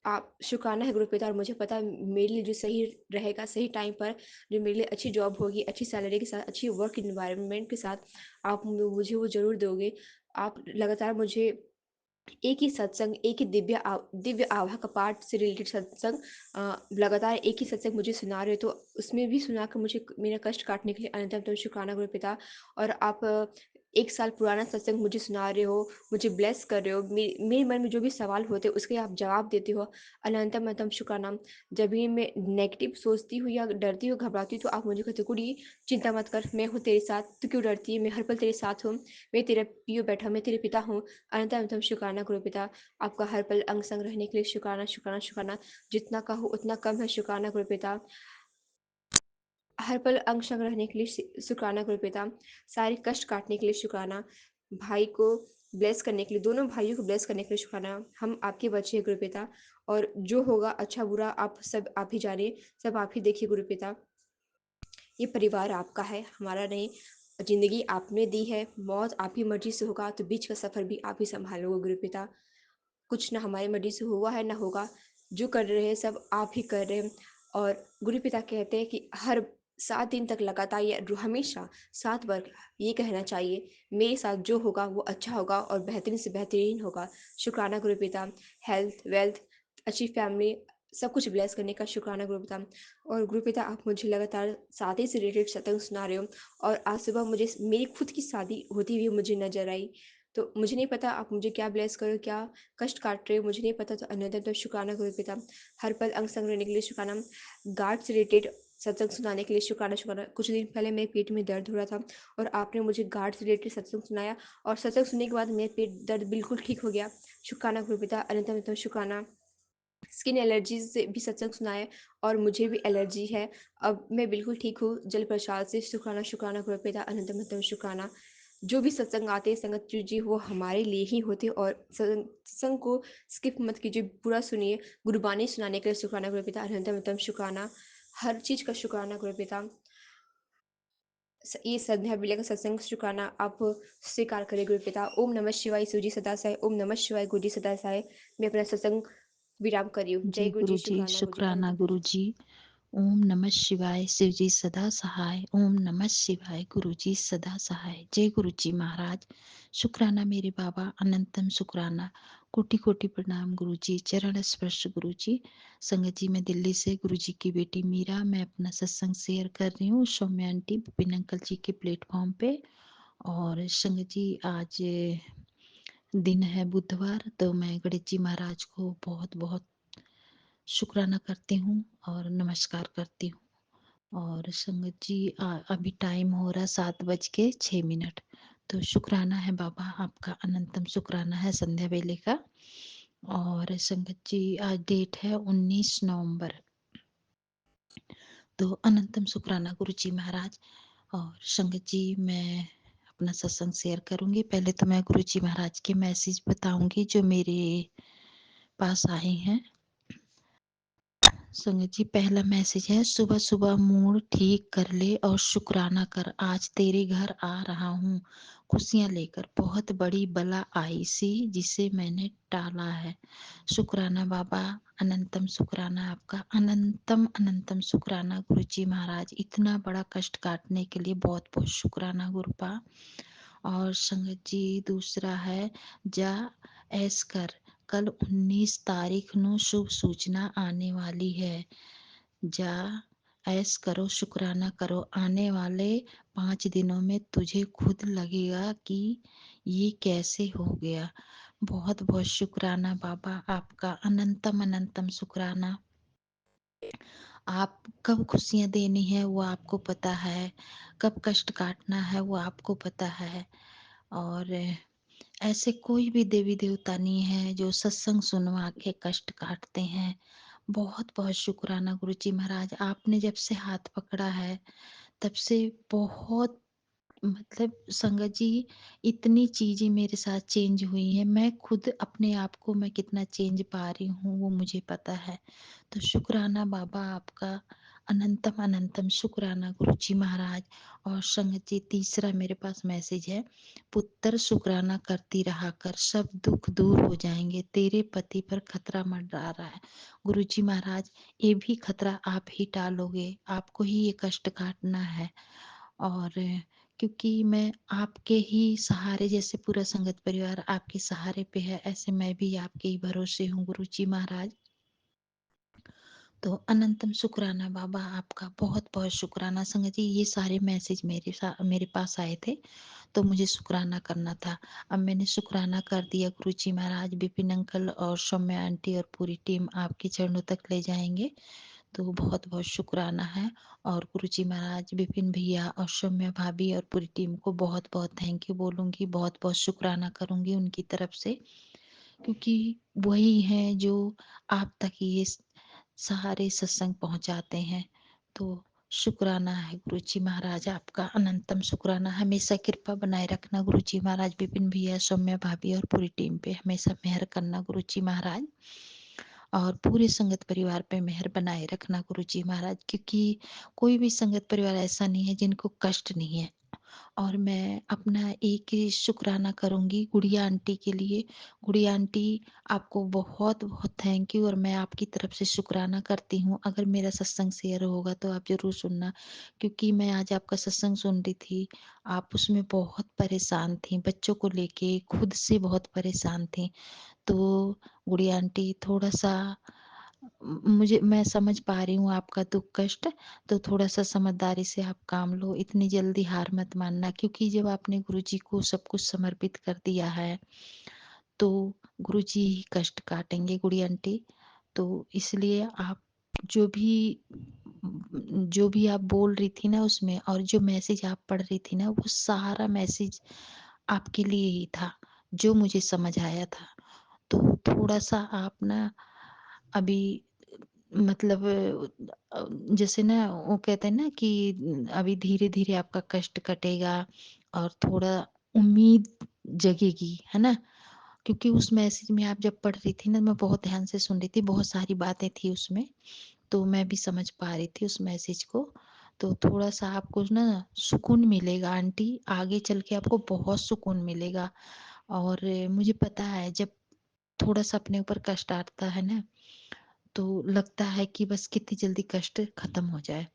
S3: आप शुक्राना है गुरुपिता और मुझे पता है मेरे लिए जो सही रहेगा, सही टाइम पर जो मेरे लिए अच्छी जॉब होगी, अच्छी सैलरी के साथ, अच्छी वर्क इन्वायरमेंट के साथ आप मुझे वो ज़रूर दोगे। आप लगातार मुझे एक ही सत्संग, एक ही दिव्य आभा का पाठ से रिलेटेड सत्संग लगातार एक ही सत्संग मुझे सुना रहे हो, तो उसमें भी सुनाकर मुझे मेरा कष्ट काटने के लिए अनंतम शुक्राना गुरुपिता। और आप 1 साल पुराना सत्संग मुझे सुना रहे हो, मुझे ब्लेस कर रहे हो, मेरे मन में जो भी सवाल होते हैं उसके आप जवाब देते हो। अनंतम अनंतम शुक्राना। जब भी मैं नेगेटिव सोचती हूँ या डरती हूँ, घबराती हूँ तो आप मुझे कहते हो कुड़ी चिंता मत कर, मैं हूँ तेरे साथ, तू क्यों डरती है, मैं हर पल तेरे साथ हूँ, मैं तेरा पियो बैठा, मैं तेरे पिता हूँ। अनंतम अनंतम शुक्राना गुरुपिता। आपका हर पल अंग संग रहने के लिए शुक्राना शुक्राना शुक्राना। जितना कहो उतना कम है शुक्राना गुरुपिता। हर पल अंग संग रहने के लिए शुक्राना गुरुपिता। सारे कष्ट काटने के लिए शुक्राना। भाई को ब्लेस करने के लिए, दोनों भाइयों को ब्लेस करने के लिए शुक्राना। हम आपके बच्चे हैं गुरुपिता और जो होगा अच्छा बुरा आप सब आप ही जानिए, सब आप ही देखिए गुरुपिता। ये परिवार आपका है, हमारा नहीं। जिंदगी आपने दी है, मौत आप ही मर्जी से होगा, तो बीच का सफर भी आप ही संभालोगे गुरुपिता। कुछ ना हमारी मर्जी से हुआ है ना होगा, जो कर रहे हैं सब आप ही कर रहे हैं। और गुरु पिता कहते हैं कि हर 7 दिन तक लगातार या हमेशा 7 बार ये कहना चाहिए, मेरे साथ जो होगा वो अच्छा होगा और बेहतरीन से बेहतरीन होगा। शुक्राना गुरु पिता। हेल्थ वेल्थ, अच्छी फैमिली, सब कुछ ब्लेस करने का शुक्राना गुरु पिता। और गुरु पिता आप मुझे लगातार शादी से रिलेटेड सत्संग सुना रहे हो और आज सुबह मुझे मेरी खुद की शादी होती हुई मुझे नजर आई। तो मुझे नहीं पता आप मुझे क्या ब्लेस करो, क्या कष्ट काट रहे हो मुझे नहीं पता, तो अन्यथा तो शुक्राना गुरु पिता। हर पल अंग संग रहने के लिए शुक्राना। गार्ड से रिलेटेड सत्संग सुनाने के लिए शुक्राना शुक्राना। कुछ दिन पहले मेरे पेट में दर्द हो रहा था और आपने मुझे गार्ड से रिलेटेड सत्संग सुनाया और सत्संग सुनने के बाद मेरे पेट दर्द बिल्कुल ठीक हो गया। शुक्राना गुरु पिता। अनंतम शुक्राना। स्किन एलर्जी से भी सत्संग सुनाया और मुझे भी एलर्जी है, अब मैं बिल्कुल ठीक हूँ जल प्रसाद से। शुक्राना शुक्राना गुरु पिता। अनंतम शुक्राना। जो भी सत्संग आते हैं संगत जी वो हमारे लिए ही होते हैं और सत्संग को स्किप मत कीजिए, पूरा सुनिए। गुरबानी सुनाने के लिए शुक्राना गुरु पिता। अनंतम शुक्राना। हर चीज का शुक्राना गुरु पिता। ये संध्या विलय का सत्संग शुक्राना आप स्वीकार करें गुरु पिता। ओम नमः शिवाय सूजी सदा साई, ओम नमः शिवाय गुरु जी सदा साई। मैं अपना सत्संग विराम करी हूँ।
S2: जी
S3: जय गुरु जी,
S2: गुरु जी,
S3: शुक्राना गुरु जी,
S2: शुक्राना
S3: अनंतम
S2: गुरु जी। ओम नमः शिवाय, शिव जी सदा सहाय। ओम नमः शिवाय, गुरु जी सदा सहाय। जय गुरु जी महाराज। शुक्राना मेरे बाबा, अनंतम शुक्राना। कोटि कोटि प्रणाम गुरु जी, चरण स्पर्श गुरु जी। संगत जी, मैं दिल्ली से गुरु जी की बेटी मीरा, मैं अपना सत्संग शेयर कर रही हूँ सौम्या आंटी विपिन अंकल जी के प्लेटफॉर्म पे। और संगत जी, आज दिन है बुधवार, तो मैं गणेश जी महाराज को बहुत बहुत शुक्राना करती हूँ और नमस्कार करती हूँ। और संगत जी अभी टाइम हो रहा 7:06। तो शुक्राना है बाबा, आपका अनंतम शुक्राना है संध्या वेले का। और संगत जी आज डेट है 19 नवंबर। तो अनंतम शुक्राना गुरु जी महाराज। और संगत जी मैं अपना सत्संग शेयर करूंगी। पहले तो मैं गुरु जी महाराज के मैसेज बताऊंगी जो मेरे पास आए हैं। संगत जी पहला मैसेज है, सुबह सुबह मूड ठीक कर ले और शुक्राना कर, आज तेरे घर आ रहा हूँ खुशियाँ लेकर। बहुत बड़ी बला आई सी जिसे मैंने टाला है। शुक्राना बाबा, अनंतम शुक्राना आपका, अनंतम अनंतम शुक्राना गुरु जी महाराज। इतना बड़ा कष्ट काटने के लिए बहुत बहुत शुक्राना गुरुपा। और संगत जी दूसरा है, जा ऐस कर, कल 19 तारीख ਨੂੰ शुभ सूचना आने वाली है। जा ऐस करो, शुक्राना करो, आने वाले 5 दिनों में तुझे खुद लगेगा कि ये कैसे हो गया। बहुत बहुत शुक्राना बाबा आपका, अनंतम अनंतम शुक्राना। आप कब खुशियाँ देनी है वो आपको पता है, कब कष्ट काटना है वो आपको पता है। और ऐसे कोई भी देवी देवता नहीं है जो सत्संग सुनवा के कष्ट काटते हैं। बहुत बहुत शुक्राना गुरु जी महाराज, आपने जब से हाथ पकड़ा है तब से बहुत, मतलब संगत जी इतनी चीजें मेरे साथ चेंज हुई हैं। मैं खुद अपने आप को मैं कितना चेंज पा रही हूँ वो मुझे पता है। तो शुक्राना बाबा आपका, अनंतम अनंतम शुक्राना गुरु जी महाराज। और संगत जी तीसरा मेरे पास मैसेज है, पुत्र शुक्राना करती रहा कर, सब दुख दूर हो जाएंगे, तेरे पति पर खतरा मंडरा रहा है। गुरु जी महाराज ये भी खतरा आप ही टालोगे, आपको ही ये कष्ट काटना है। और क्योंकि मैं आपके ही सहारे, जैसे पूरा संगत परिवार आपके सहारे पे है, ऐसे मैं भी आपके ही भरोसे हूँ गुरु जी महाराज। तो अनंतम शुक्राना बाबा आपका, बहुत बहुत शुक्राना। संगत जी ये सारे मैसेज मेरे पास आए थे तो मुझे शुक्राना करना था। अब मैंने शुक्राना कर दिया गुरु जी महाराज। विपिन अंकल और सौम्या आंटी और पूरी टीम आपके चरणों तक ले जाएंगे। तो बहुत बहुत शुक्राना है। और गुरु जी महाराज विपिन भैया और सौम्या भाभी और पूरी टीम को बहुत बहुत थैंक यू बोलूंगी, बहुत बहुत शुक्राना करूंगी उनकी तरफ से, क्योंकि वही हैं जो आप तक ये सहारे सत्संग पहुंचाते हैं। तो शुक्राना है गुरु जी महाराज आपका, अनंतम शुक्राना। हमेशा कृपा बनाए रखना गुरु जी महाराज, विपिन भैया सौम्या भाभी और पूरी टीम पे हमेशा मेहर करना गुरु जी महाराज। और पूरे संगत परिवार पे मेहर बनाए रखना गुरु जी महाराज, क्योंकि कोई भी संगत परिवार ऐसा नहीं है जिनको कष्ट नहीं है। और मैं अपना एक ही शुक्राना करूंगी गुड़िया आंटी के लिए। गुड़िया आंटी आपको बहुत बहुत थैंक यू, और मैं आपकी तरफ से शुक्राना करती हूँ। अगर मेरा सत्संग शेयर होगा तो आप जरूर सुनना, क्योंकि मैं आज आपका सत्संग सुन रही थी। आप उसमें बहुत परेशान थी, बच्चों को लेके खुद से बहुत परेशान थी। तो गुड़िया आंटी थोड़ा सा, मैं समझ पा रही हूँ आपका दुख कष्ट। तो थोड़ा सा समझदारी से आप काम लो, इतनी जल्दी हार मत मानना, क्योंकि जब आपने गुरु जी को सब कुछ समर्पित कर दिया है तो गुरु जी ही कष्ट काटेंगे गुड़िया आंटी। तो इसलिए आप जो भी जो भी आप बोल रही थी ना उसमें, और जो मैसेज आप पढ़ रही थी ना, वो सारा मैसेज आपके लिए ही था जो मुझे समझ आया था। तो थोड़ा सा आप ना अभी, मतलब जैसे ना वो कहते हैं ना कि अभी धीरे धीरे आपका कष्ट कटेगा और थोड़ा उम्मीद जगेगी, है ना। क्योंकि उस मैसेज में आप जब पढ़ रही थी ना, मैं बहुत ध्यान से सुन रही थी, बहुत सारी बातें थी उसमें, तो मैं भी समझ पा रही थी उस मैसेज को। तो थोड़ा सा आपको ना सुकून मिलेगा आंटी, आगे चल के आपको बहुत सुकून मिलेगा। और मुझे पता है जब थोड़ा सा अपने ऊपर कष्ट आता है ना, तो लगता है कि बस कितनी जल्दी कष्ट खत्म हो जाए।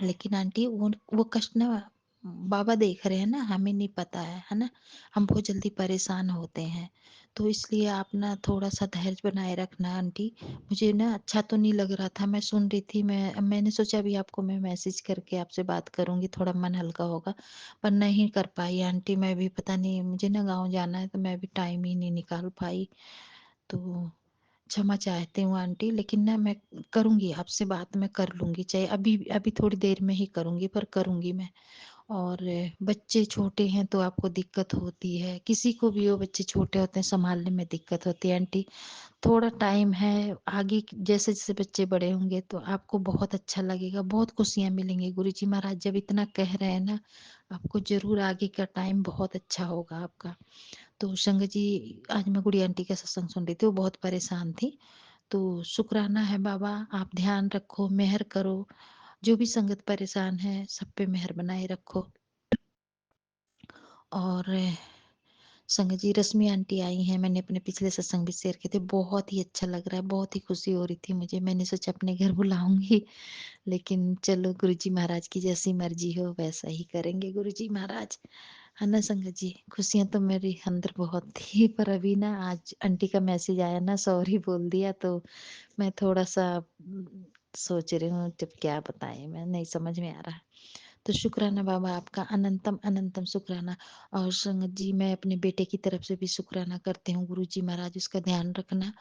S2: लेकिन आंटी वो कष्ट ना बाबा देख रहे हैं ना, हमें नहीं पता है ना। हम बहुत जल्दी परेशान होते हैं। तो इसलिए आप ना थोड़ा सा धैर्य बनाए रखना आंटी। मुझे ना अच्छा तो नहीं लग रहा था, मैं सुन रही थी, मैंने सोचा अभी आपको मैं मैसेज करके आपसे बात करूंगी, थोड़ा मन हल्का होगा, पर नहीं कर पाई आंटी। मैं भी पता नहीं, मुझे ना गाँव जाना है तो मैं भी टाइम ही नहीं निकाल पाई। तो
S4: क्षमा चाहती हूँ आंटी, लेकिन ना मैं करूँगी आपसे बात, मैं कर लूँगी, चाहे अभी अभी थोड़ी देर में ही करूँगी, पर करूँगी मैं। और बच्चे छोटे हैं तो आपको दिक्कत होती है, किसी को भी हो, बच्चे छोटे होते हैं संभालने में दिक्कत होती है आंटी। थोड़ा टाइम है, आगे जैसे जैसे बच्चे बड़े होंगे तो आपको बहुत अच्छा लगेगा, बहुत खुशियाँ मिलेंगी। गुरुजी महाराज जब इतना कह रहे हैं ना, आपको जरूर आगे का टाइम बहुत अच्छा होगा आपका। तो संगत जी, आज मैं गुड़िया आंटी का सत्संग सुन रही थी, वो बहुत परेशान थी। तो शुक्राना है बाबा, आप ध्यान रखो, मेहर करो, जो भी संगत परेशान है सब पे मेहर बनाए रखो। और संगत जी, रश्मि आंटी आई हैं, मैंने अपने पिछले सत्संग भी शेयर किए थे, बहुत ही अच्छा लग रहा है, बहुत ही खुशी हो रही थी मुझे। मैंने सोचा अपने घर बुलाऊंगी, लेकिन चलो गुरुजी महाराज की जैसी मर्जी हो वैसा ही करेंगे गुरुजी महाराज, है ना संगत जी। खुशियां तो मेरी अंदर बहुत थी, पर अभी ना आज आंटी का मैसेज आया ना, सॉरी बोल दिया, तो मैं थोड़ा सा सोच रही हूँ जब क्या बताएं, मैं नहीं समझ में आ रहा। तो शुक्राना बाबा आपका, अनंतम अनंतम शुक्राना। और संगत जी, मैं अपने बेटे की तरफ से भी शुक्राना करती हूँ, गुरु जी महाराज उसका ध्यान रखना,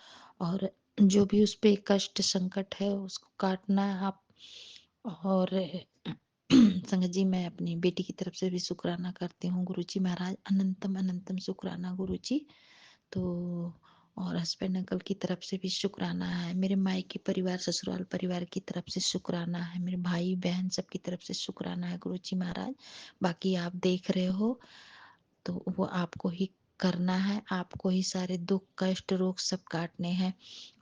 S4: और जो भी उस पे कष्ट संकट है उसको काटना आप। और संगत जी, मैं अपनी बेटी की तरफ से भी शुक्राना करती हूँ, गुरु जी महाराज अनंतम अनंतम शुक्राना गुरु जी। तो और हस्बैंड अंकल की तरफ से भी शुक्राना है, मेरे मायके परिवार ससुराल परिवार की तरफ से शुक्राना है, मेरे भाई बहन सबकी तरफ से शुक्राना है गुरु जी महाराज। बाकी आप देख रहे हो तो वो आपको ही करना है, आपको ही सारे दुख कष्ट रोग सब काटने हैं।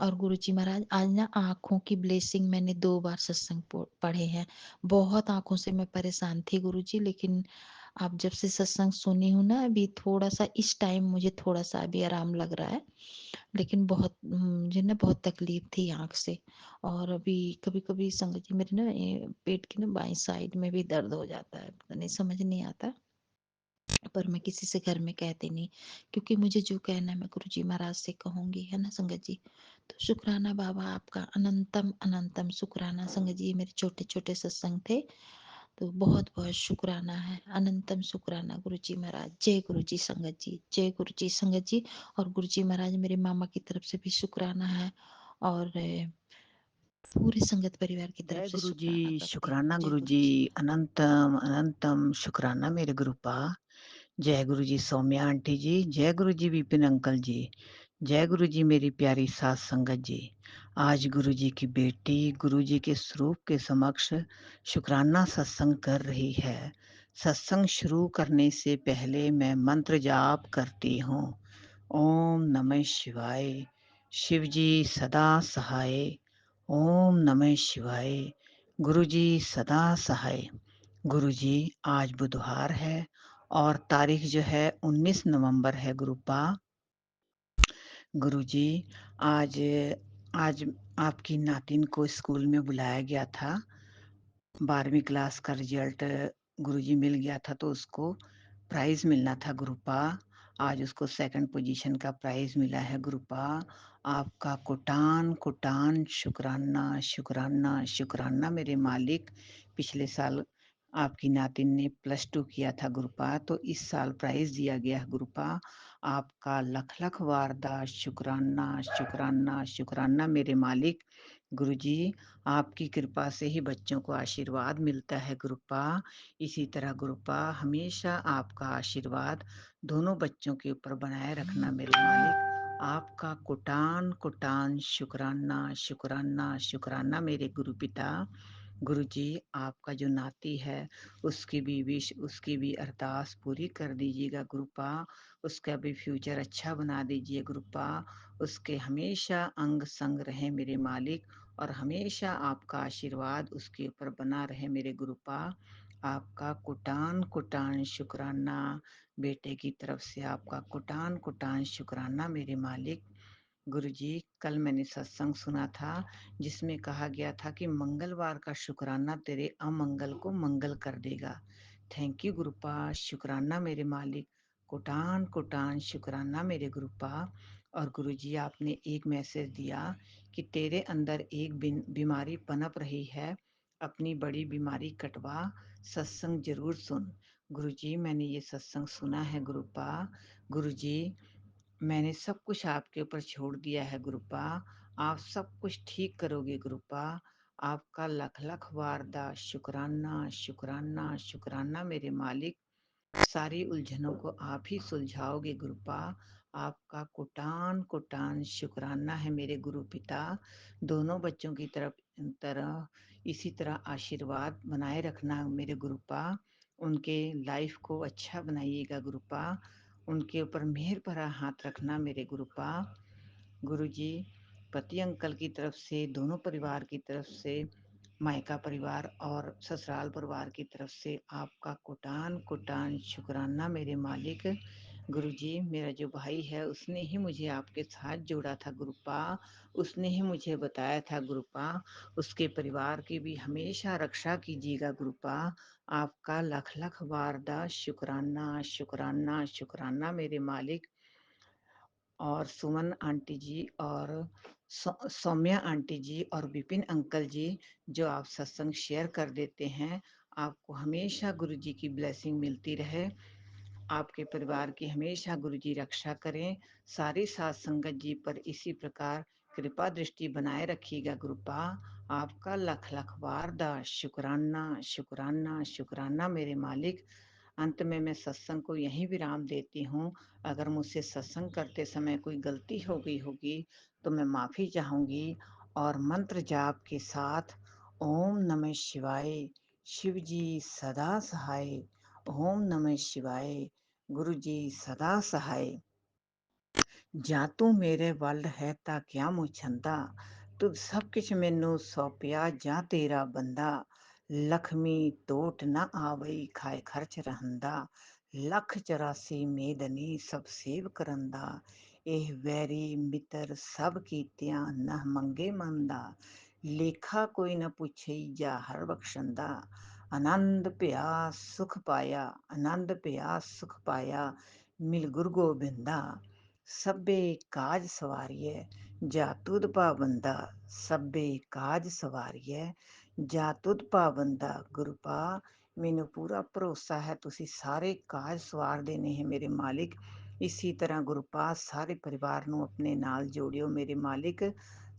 S4: और गुरु जी महाराज, आज ना आंखों की ब्लेसिंग मैंने 2 बार सत्संग पढ़े हैं, बहुत आंखों से मैं परेशान थी गुरु जी, लेकिन आप जब से सत्संग सुनी हूँ ना, अभी थोड़ा सा इस टाइम मुझे थोड़ा सा अभी आराम लग रहा है, लेकिन बहुत मुझे ना बहुत तकलीफ थी आँख से। और अभी कभी-कभी संगत जी, मेरे ना पेट की ना बाईं साइड में भी दर्द हो जाता है, पता नहीं समझ नहीं आता, पर मैं किसी से घर में कहती नहीं, क्योंकि मुझे जो कहना है मैं गुरुजी महाराज से कहूँगी, है ना संगत जी। तो शुक्राना बाबा आपका, अनंतम अनंतम शुक्राना संगत जी, ये मेरे छोटे-छोटे सत्संग थे, तो बहुत-बहुत शुक्राना है, अनंतम शुक्राना गुरुजी महाराज। जय गुरुजी संगत जी, जय गुरुजी संगत जी। और गुरुजी महाराज, मेरे मामा की तरफ से भी शुक्राना है, और पूरे संगत परिवार की तरफ
S5: जय
S4: से
S5: गुरु जी,
S4: शुक्राना करती हूँ।
S5: शुक्राना
S4: जय
S5: गुरु जी,
S4: गुरुजी।
S5: अनंतम अनंतम शुक्राना मेरे गुरुपा। जय गुरु जी सौम्या आंटी जी, जय गुरु जी विपिन अंकल जी, जय गुरु जी मेरी प्यारी सास संगत जी। आज गुरु जी की बेटी गुरु जी के स्वरूप के समक्ष शुक्राना सत्संग कर रही है। सत्संग शुरू करने से पहले मैं मंत्र जाप करती हूँ। ओम नमः शिवाय। शिव जी सदा सहाय। ओम नमः शिवाय। गुरु जी सदा सहाय। गुरु जी, आज बुधवार है और तारीख जो है 19 नवंबर है गुरुपा। गुरु जी, आज आज आपकी नातिन को स्कूल में बुलाया गया था। 12वीं क्लास का रिजल्ट गुरुजी मिल गया था, तो उसको प्राइज मिलना था गुरुपा। आज उसको सेकंड पोजीशन का प्राइज मिला है गुरुपा। आपका कोटान कोटान शुक्राना शुक्राना शुक्राना मेरे मालिक। पिछले साल आपकी नातिन ने +2 किया था गुरुपा, तो इस साल प्राइज दिया गया है गुरुपा। आपका लख लख वारदा शुक्राना शुक्राना शुक्राना मेरे मालिक। गुरुजी, आपकी कृपा से ही बच्चों को आशीर्वाद मिलता है गुरुपा। इसी तरह गुरुपा हमेशा आपका आशीर्वाद दोनों बच्चों के ऊपर बनाए रखना मेरे मालिक। आपका कोटान कोटान शुक्राना शुक्राना शुक्राना मेरे गुरु पिता। गुरु जी, आपका जो नाती है उसकी भी विश उसकी भी अरदास पूरी कर दीजिएगा गुरुपा। उसका भी फ्यूचर अच्छा बना दीजिए गुरुपा। उसके हमेशा अंग संग रहे मेरे मालिक, और हमेशा आपका आशीर्वाद उसके ऊपर बना रहे मेरे गुरुपा। आपका कुटान कुटान शुक्राना, बेटे की तरफ से आपका कुटान कुटान शुक्राना मेरे मालिक। गुरुजी, कल मैंने सत्संग सुना था जिसमें कहा गया था कि मंगलवार का शुक्राना तेरे अमंगल को मंगल कर देगा। थैंक यू गुरुपा, शुक्राना मेरे मालिक। कोटान कोटान शुक्राना मेरे गुरुपा। और गुरुजी, आपने एक मैसेज दिया कि तेरे अंदर एक बीमारी पनप रही है, अपनी बड़ी बीमारी कटवा, सत्संग जरूर सुन। गुरुजी, मैंने ये सत्संग सुना है गुरुपा। गुरुजी, मैंने सब कुछ आपके ऊपर छोड़ दिया है गुरुपा, आप सब कुछ ठीक करोगे गुरुपा। आपका लख लख वारदा शुक्राना शुक्राना शुक्राना मेरे मालिक। सारी उलझनों को आप ही सुलझाओगे गुरुपा। आपका कोटान कोटान शुक्राना है मेरे गुरु पिता। दोनों बच्चों की तरह इसी तरह आशीर्वाद बनाए रखना मेरे गुरुपा। उनके लाइफ को अच्छा बनाइएगा गुरुपा। उनके ऊपर मेहर भरा हाथ रखना मेरे गुरुपा। गुरुजी, पति अंकल की तरफ से, दोनों परिवार की तरफ से, मायका परिवार और ससुराल परिवार की तरफ से आपका कोटान कोटान शुक्राना मेरे मालिक। गुरुजी, मेरा जो भाई है उसने ही मुझे आपके साथ जोड़ा था गुरुपा। उसने ही मुझे बताया था गुरुपा। उसके परिवार की भी हमेशा रक्षा कीजिएगा गुरुपा। आपका लख लख वारदा शुक्राना शुक्राना शुक्राना मेरे मालिक। और सुमन आंटी जी और सौम्या आंटी जी और विपिन अंकल जी, जो आप सत्संग शेयर कर देते हैं, आपको हमेशा गुरु जी की ब्लेसिंग मिलती रहे। आपके परिवार की हमेशा गुरु जी रक्षा करें। सारी साथ संगत जी पर इसी प्रकार कृपा दृष्टि बनाए रखिएगा गुरुपा। आपका लख लख वारदा शुक्राना शुक्राना शुक्राना मेरे मालिक। अंत में मैं सत्संग को यहीं विराम देती हूँ। अगर मुझसे सत्संग करते समय कोई गलती हो गई होगी तो मैं माफ़ी चाहूँगी। और मंत्र जाप के साथ ओम नमः शिवाय, शिव जी सदा सहाय। ओम नमः शिवाय, गुरु जी सदा सहाय। ਜਾਂ ਤੂੰ ਮੇਰੇ ਵੱਲ ਹੈ ਤਾਂ ਕਿਆ ਮੁਛੰਦਾ, ਤੂੰ ਸਭ ਕੁਛ ਮੈਨੂੰ ਸੌਂਪਿਆ ਜਾਂ ਤੇਰਾ ਬੰਦਾ। ਲਖਮੀ ਟੋਟ ਨਾ ਆਵਈ ਖਾਏ ਖਰਚ ਰਹੰਦਾ, ਲੱਖ 84 ਮੇਦਨੀ ਸਭ ਸੇਵ ਕਰੰਦਾ। ਇਹ ਵੈਰੀ ਮਿੱਤਰ ਸਭ ਕੀਤਿਆਂ ਨਾ ਮੰਗੇ ਮੰਦਾ, ਲੇਖਾ ਕੋਈ ਨਾ ਪੁੱਛਈ ਜਾ ਹਰ ਬਖਸ਼ੰਦਾ। ਆਨੰਦ ਭਿਆ ਸੁਖ ਪਾਇਆ, ਆਨੰਦ ਭਿਆ ਸੁਖ ਪਾਇਆ, ਮਿਲ ਗੁਰ ਗੋਬਿੰਦਾ। ਸਭੇ ਕਾਜ ਸਵਾਰੀਐ ਜਾ ਤੁਧ ਪਾਬੰਦਾ, ਸਭੇ ਕਾਜ ਸਵਾਰੀਐ ਜਾ ਤੁਧ ਪਾਬੰਦਾ। ਗੁਰੂਪਾ, ਮੈਨੂੰ ਪੂਰਾ ਭਰੋਸਾ ਹੈ ਤੁਸੀਂ ਸਾਰੇ ਕਾਜ ਸਵਾਰ ਦੇਣੇ ਹੈ ਮੇਰੇ ਮਾਲਿਕ। ਇਸੀ ਤਰ੍ਹਾਂ ਗੁਰੂਪਾ ਸਾਰੇ ਪਰਿਵਾਰ ਨੂੰ ਆਪਣੇ ਨਾਲ ਜੋੜਿਓ ਮੇਰੇ ਮਾਲਿਕ।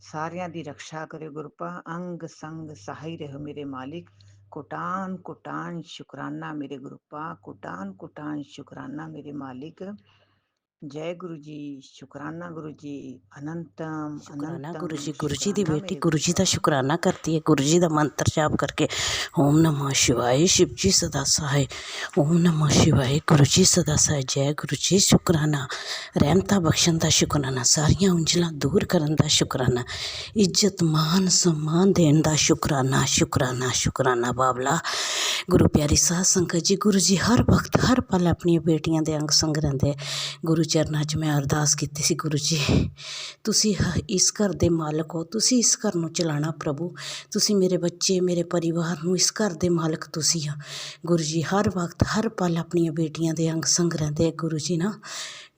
S5: ਸਾਰਿਆਂ ਦੀ ਰਕਸ਼ਾ ਕਰਿਓ ਗੁਰੂਪਾ। ਅੰਗ ਸੰਗ ਸਹਾਈ ਰਹੋ ਮੇਰੇ ਮਾਲਿਕ। ਕੋਟਾਨ ਕੋਟਾਨ ਸ਼ੁਕਰਾਨਾ ਮੇਰੇ ਗੁਰੂਪਾ, ਕੋਟਾਨ ਕੋਟਾਨ ਸ਼ੁਕਰਾਨਾ ਮੇਰੇ ਮਾਲਿਕ। जय गुरु जी, शुक्राना गुरु जी, अनंतम
S6: शुक्राना
S5: अनंतम
S6: गुरु जी की
S5: शुक्राना
S6: बेटी
S5: मेरे
S6: गुरु जी का
S5: गुरुपा।
S6: शुक्राना करती है, गुरु जी का मंत्र जाप करके ओम नमः शिवाय, शिव जी सदा सहाय। ओम नमः शिवाय, गुरु जी सदा सहाय। जय गुरु जी। शुक्राना, रहमता बख्शण का शुक्राना, सारिया उंजलां दूर करन का शुक्राना, इज्जत मान सम्मान देने का शुक्राना शुक्राना शुक्राना। बाबला गुरु प्यारी साध संगत जी, गुरु जी हर वक्त हर पल अपनी बेटियां दे अंग संग रहिंदे। गुरु चरनां च मैं अरदास कीती सी, गुरु जी तुसी इस घर दे मालक हो, तुसी इस घर नूं चलाना प्रभु, तुसी मेरे बच्चे मेरे परिवार नूं इस घर दे मालक तुसी हो। गुरु जी हर वक्त हर पल अपनी बेटियां दे अंग संग रहिंदे। गुरु जी ना,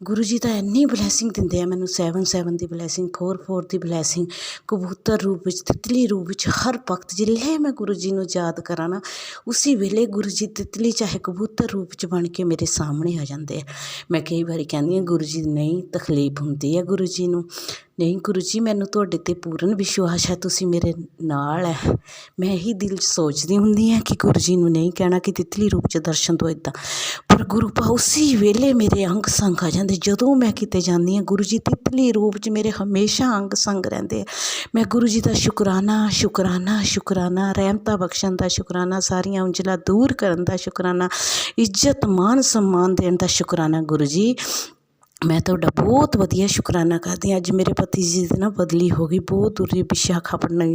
S6: गुरु जी तो इन्नी ब्लैसिंग दिंदे आ मैनूं, 7-7 की ब्लैसिंग, 4-4 की ब्लैसिंग, कबूतर रूप विच, तितली रूप विच। हर वक्त जिल्ले मैं गुरु जी नूं याद करा ना, उसी वेले गुरु जी तितली चाहे कबूतर रूप च बन के मेरे सामने आ जाते हैं। मैं कई बार कहती हाँ गुरु जी नहीं तकलीफ होंदी है गुरु जी नूं, नहीं गुरु जी मैनूं तुहाडे ते पूर्ण विश्वास है, तुसी मेरे नाल है। मैं यही दिल च सोचदी हुंदी हाँ कि गुरु जी नूं नहीं कहना कि तितली रूप च दर्शन दो इदां, पर गुरु पा उसी वेले मेरे अंग संग आ जांदे। जदों मैं किते जांदी हाँ गुरु जी तितली रूप च मेरे हमेशा अंग संग रहिंदे। मैं गुरु जी दा शुकराना शुकराना शुकराना, रहमतां बख्शण दा शुकराना, सारियां उंजलां दूर करन दा शुकराना, इज्जत मान सम्मान देण दा शुकराना। गुरु जी मैं तुहाडा बहुत वधिया शुकराना करदी हाँ। अज मेरे पति जी दी ना बदली हो गई, बहुत दूर विशाखापट्टनम।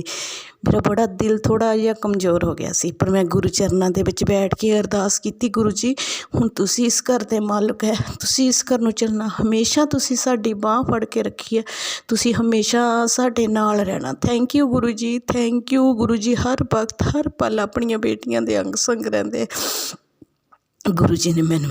S6: मेरा बड़ा दिल थोड़ा जिहा कमज़ोर हो गया सी, पर मैं गुरु चरनां दे विच बैठ के अरदास कीती, गुरु जी हुण तुसी इस घर दे मालक है, तुसी इस घर नूं चलना, हमेशा तुसी साडी बांह फड़ के रखी है, तुसी हमेशा साडे नाल रहना। Thank you Guru ji, thank you गुरु जी। हर वक्त हर पल अपनियां बेटियां दे अंग संग रहिंदे। गुरु जी ने मैंने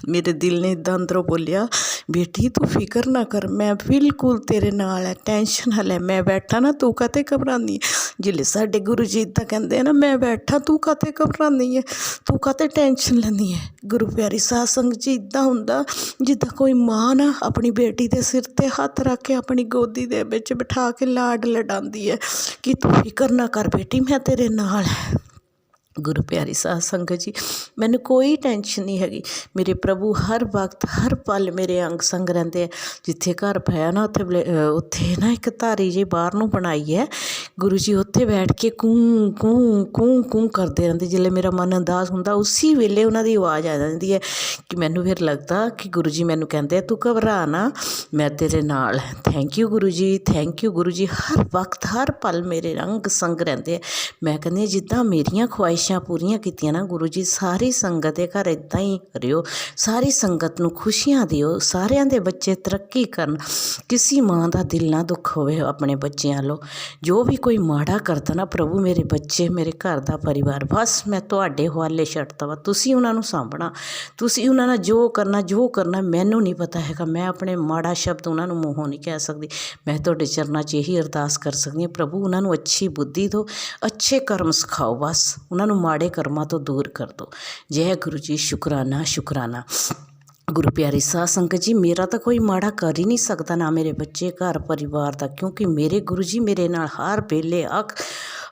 S6: मेरे दिल ने इदां अंदरों बोलिया, बेटी तू फिक्र ना कर, मैं बिल्कुल तेरे नाल है, टेंशन ना लै, मैं बैठा ना, तू काते घबरानी। जिल्ले साडे गुरु जी इदां कहंदे हैं ना, मैं बैठा तू काते घबरानी है, तू काते टेंशन लैनी है। गुरु प्यारी साध संगत जी इदां हुंदा जिद्दां कोई माँ ना अपनी बेटी दे सिर ते हत्थ रख के अपनी गोदी दे विच बिठा के लाड लडांदी है कि तू फिक्र ना कर बेटी, मैं तेरे नाल है। गुरु प्यारी साध संगत जी, मैनू कोई टेंशन नहीं हैगी, मेरे प्रभु हर वक्त हर पल मेरे अंग संग रहंदे है। जिथे घर पाया ना उत्थे ना एक धारी जी बाहर नूं बनाई है, गुरु जी उत्थे बैठ के कूं कूं कूं कूं करते रहंदे। जिल्ले मेरा मन उदास हुंदा उसी वेले उन्हां दी आवाज़ आ जाती है कि मैनू फिर लगता कि गुरु जी मैनू कहंदे तू घबरा ना, मैं तेरे नाल है। Thank you Guru ji, thank you गुरु जी, हर वक्त हर पल मेरे अंग संग रहंदे है। मैं कहंदी जिद्दां मेरियां ख्वाहिशां पूरियां कीतियां ना गुरु जी, सारी संगत दे घर इदां ही करियो, सारी संगत नूं खुशियां दिओ, सारियां दे बच्चे तरक्की करन, किसी माँ दा दिल ना दुख होवे अपने बच्चों वालों। जो भी कोई माड़ा करता ना प्रभु, मेरे बच्चे मेरे घर दा परिवार बस मैं तुहाडे हवाले छड्डता वा, तुसीं उन्हां नूं सांभना, तुसीं उन्हां नाल जो करना मैनूं नहीं पता हैगा। मैं अपने माड़ा शब्द उन्हां नूं मूँहों नहीं कह सकदी। मैं तुहाडे चरनां 'च यही अरदास कर सकदी हां, प्रभु उन्हां नूं अच्छी बुद्धि दो, अच्छे कर्म सिखाओ, बस उन्हां नूं माड़े कर्मां तो दूर कर दो। जय गुरु जी, शुकराना शुकराना। गुरु प्यारी साध संगत जी, मेरा तो कोई माड़ा कर ही नहीं सकता, ना मेरे बच्चे घर परिवार का, क्योंकि मेरे गुरु जी मेरे नाल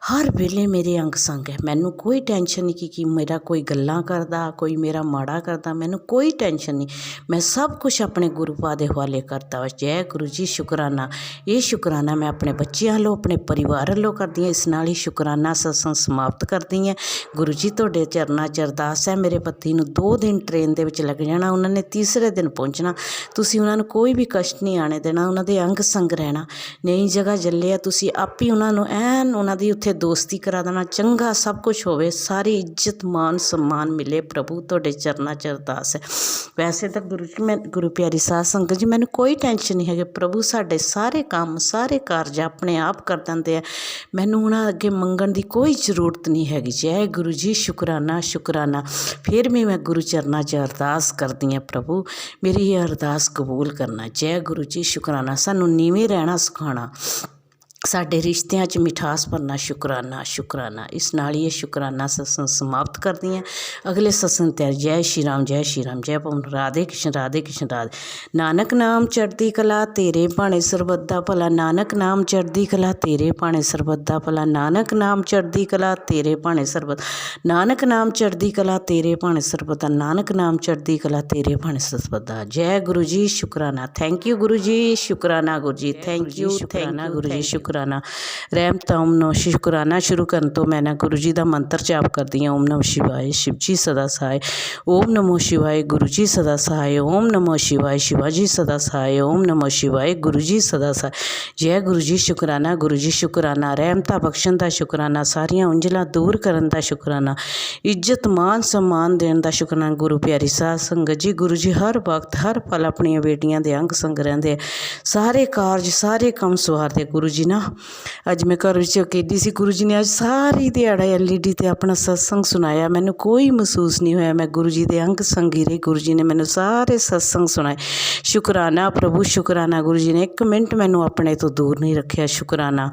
S6: हर वेले मेरे अंग संग है। मैनू कोई टेंशन नहीं कि मेरा कोई गल्लां करदा, कोई मेरा माड़ा करदा, मैनू कोई टेंशन नहीं। मैं सब कुछ अपने गुरु पा दे हवाले करता वा। जय गुरु जी, शुकराना। ये शुकराना मैं अपने बच्चों वालों अपने परिवार वालों करदी हां। इस नाल ही शुकराना सत्संग समाप्त करदी हां। गुरु जी तुहाडे चरनां 'च अरदास है, मेरे पति नूं 2 दिन ट्रेन दे विच लग जाना, उन्होंने तीसरे दिन पहुँचना। तुसीं उन्हां नूं कोई भी कष्ट नहीं आने देना, उन्हां दे अंग संग रहना। नई जगह जल्ले आ, तुसीं आप ही उन्हां नूं ऐन उन्हां दी उत्थे दोस्ती करा देना, चंगा सब कुछ होवे, सारी इज्जत मान सम्मान मिले। प्रभु तुहाडे चरनां 'च अरदास है। वैसे तो गुरु जी मैं गुरु प्यारी साध संगत जी मैनू कोई टेंशन नहीं है, प्रभु साडे सारे काम सारे कारज अपने आप कर दिंदे है। मैनू उन्हां अगे मंगण दी कोई जरूरत नहीं हैगी। जय गुरु जी, शुकराना शुकराना। फिर भी मैं गुरु चरनां 'च अरदास करदी हां, प्रभु मेरी ये अरदास कबूल करना। जय गुरु जी, शुकराना। सानू नीवें रहना सिखाना, साडे रिश्तियां 'च मिठास भरना, शुकराना शुकराना। इस नाल ही शुकराना सत्संग समाप्त करदी हां। अगले सत्संग तैयार। जय श्री राम, जय श्री राम, जय पवन। राधे कृष्ण राधे कृष्ण राधे। नानक नाम चढ़दी कला तेरे भाणे सरबत दा भला, नानक नाम चढ़दी कला तेरे भाणे सरबत दा भला, नानक नाम चढ़दी कला तेरे भाणे सरबत, नानक नाम चढ़दी कला तेरे भाणे सरबत दा, नानक नाम चढ़दी कला तेरे भाणे सरबत दा। जय गुरु जी, शुकराना। थैंक यू गुरु जी, शुकराना गुरु जी, थैंक यू शुकराना गुरु जी, शुकराना। रहमत ओम नमः शुकराना शुरू करन तो मैं ना गुरु जी दा मंत्र जाप करदी हां। ओम नमः शिवाय, शिव जी सदा सहाय। ओम नमः शिवाय, गुरु जी सदा सहाय। ओम नमः शिवाय, शिवाजी सदा सहाय। ओम नमः शिवाय, गुरु जी सदा सहाय। जय गुरु जी, शुकराना गुरु जी, शुकराना। रहमतां बख्शण दा शुकराना, सारियां उंजलां दूर करन दा शुकराना, इज्जत मान सम्मान देण दा शुकराना। गुरु प्यारी साध संगत जी, गुरु जी हर वक्त हर पल अपनियां बेटियां दे अंग संग रहिंदे, सारे कारज सारे काम सवारदे। गुरु जी ना अज मैं घर विच अकेली सी, गुरु जी ने अज सारी दिहाड़ा LED ते अपना सत्संग सुनाया, मैनू कोई महसूस नहीं होया। मैं गुरु जी दे अंग संगी रही, गुरु जी ने मैनू सारे सत्संग सुनाए। शुकराना प्रभु, शुकराना। गुरु जी ने 1 मिनट मैनू अपने तो दूर नहीं रखिया। शुकराना।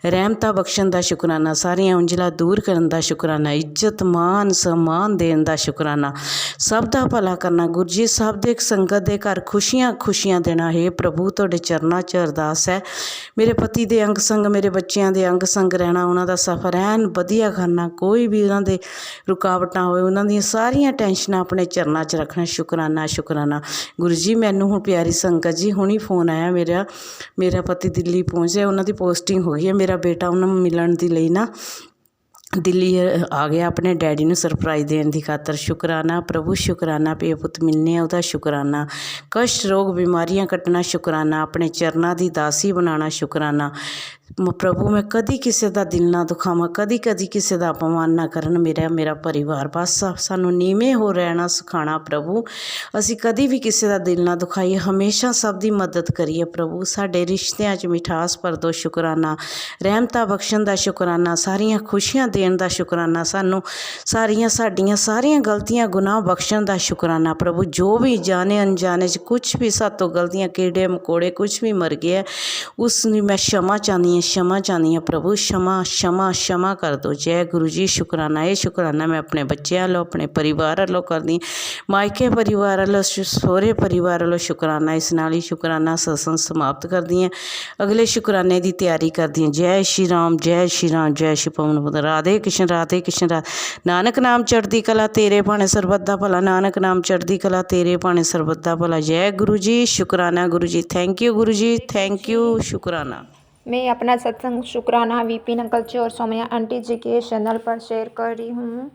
S6: रहमतां बख्शण दा शुकराना, सारियां उंजलां दूर करन दा शुकराना, इज्जत मान सम्मान देण दा शुकराना, सब दा भला करना। गुरु जी सब दे संगत दे घर खुशियां खुशियां देना। हे प्रभु तुहाडे चरनां 'च अरदास है, मेरे पति दे अंग संग मेरे बच्चों दे अंग संग रहना, उन्हां दा सफ़र ऐन वधिया करना, कोई भी उन्हां दे रुकावटां होए उन्हां दियां सारियां टेंशनां अपने चरनां 'च रखना। शुकराना शुकराना। गुरु जी मैनू हुण प्यारी संगत जी हुणी फोन आया, मेरा पति दिल्ली पहुँचे, उन्हां दी पोस्टिंग हो गई है। मेरा बेटा उन्हां मिलण दी लई ना दिल्ली आ गया अपने डैडी नूं सरप्राइज़ देने की खातर। शुकराना प्रभु, शुकराना पे पुत मिलने उहदा शुकराना, कष्ट रोग बीमारियां कट्टना शुकराना, अपने चरनां दी दासी बनाना शुकराना। प्रभु मैं कदी किसी का दिल ना दुखावां, कदी कदी किसी का अपमान ना करन मेरा परिवार। बस सानू नीवें हो रहना सिखाना प्रभु, असी कदी भी किसी का दिल ना दुखाइए, हमेशा सब दी मदद करिए प्रभु। साडे रिश्तियां च मिठास भर दो, शुकराना। रहमतां बख्शण दा शुकराना, सारियां खुशियां देण दा शुकराना। सानू साडियां सारियां गलतियां गुनाह बख्शण दा शुकराना प्रभु। जो भी जाने अनजाने च कुछ भी सातों गलतियां कीड़े मकोड़े कुछ भी मर गया, उसने मैं क्षमा चाहनी हूँ प्रभु। क्षमा कर दो। जय गुरु जी। शुकराना। ये शुकराना मैं अपने बच्चे वालों, अपने परिवार वालों करदी, मायके परिवार वालों, सोहरे परिवार वालों शुकराना। इस नाल ही शुकराना सत्संग समाप्त कर दी। अगले शुकराने की तैयारी कर दी। जय श्री राम, जय श्री राम, जय श्री पवन पुत्र। राधे कृष्ण, राधे कृष्ण, नानक नाम चढ़दी कला तेरे भाने सरबत दा भला, नानक नाम चढ़दी कला तेरे भाने सरबत दा भला। जय गुरु जी। शुकराना गुरु जी। Thank you Guru ji, thank you. शुकराना।
S3: मैं अपना सत्संग शुक्राना विपिन अंकल जी और सौम्या आंटी जी के चैनल पर शेयर कर रही हूँ।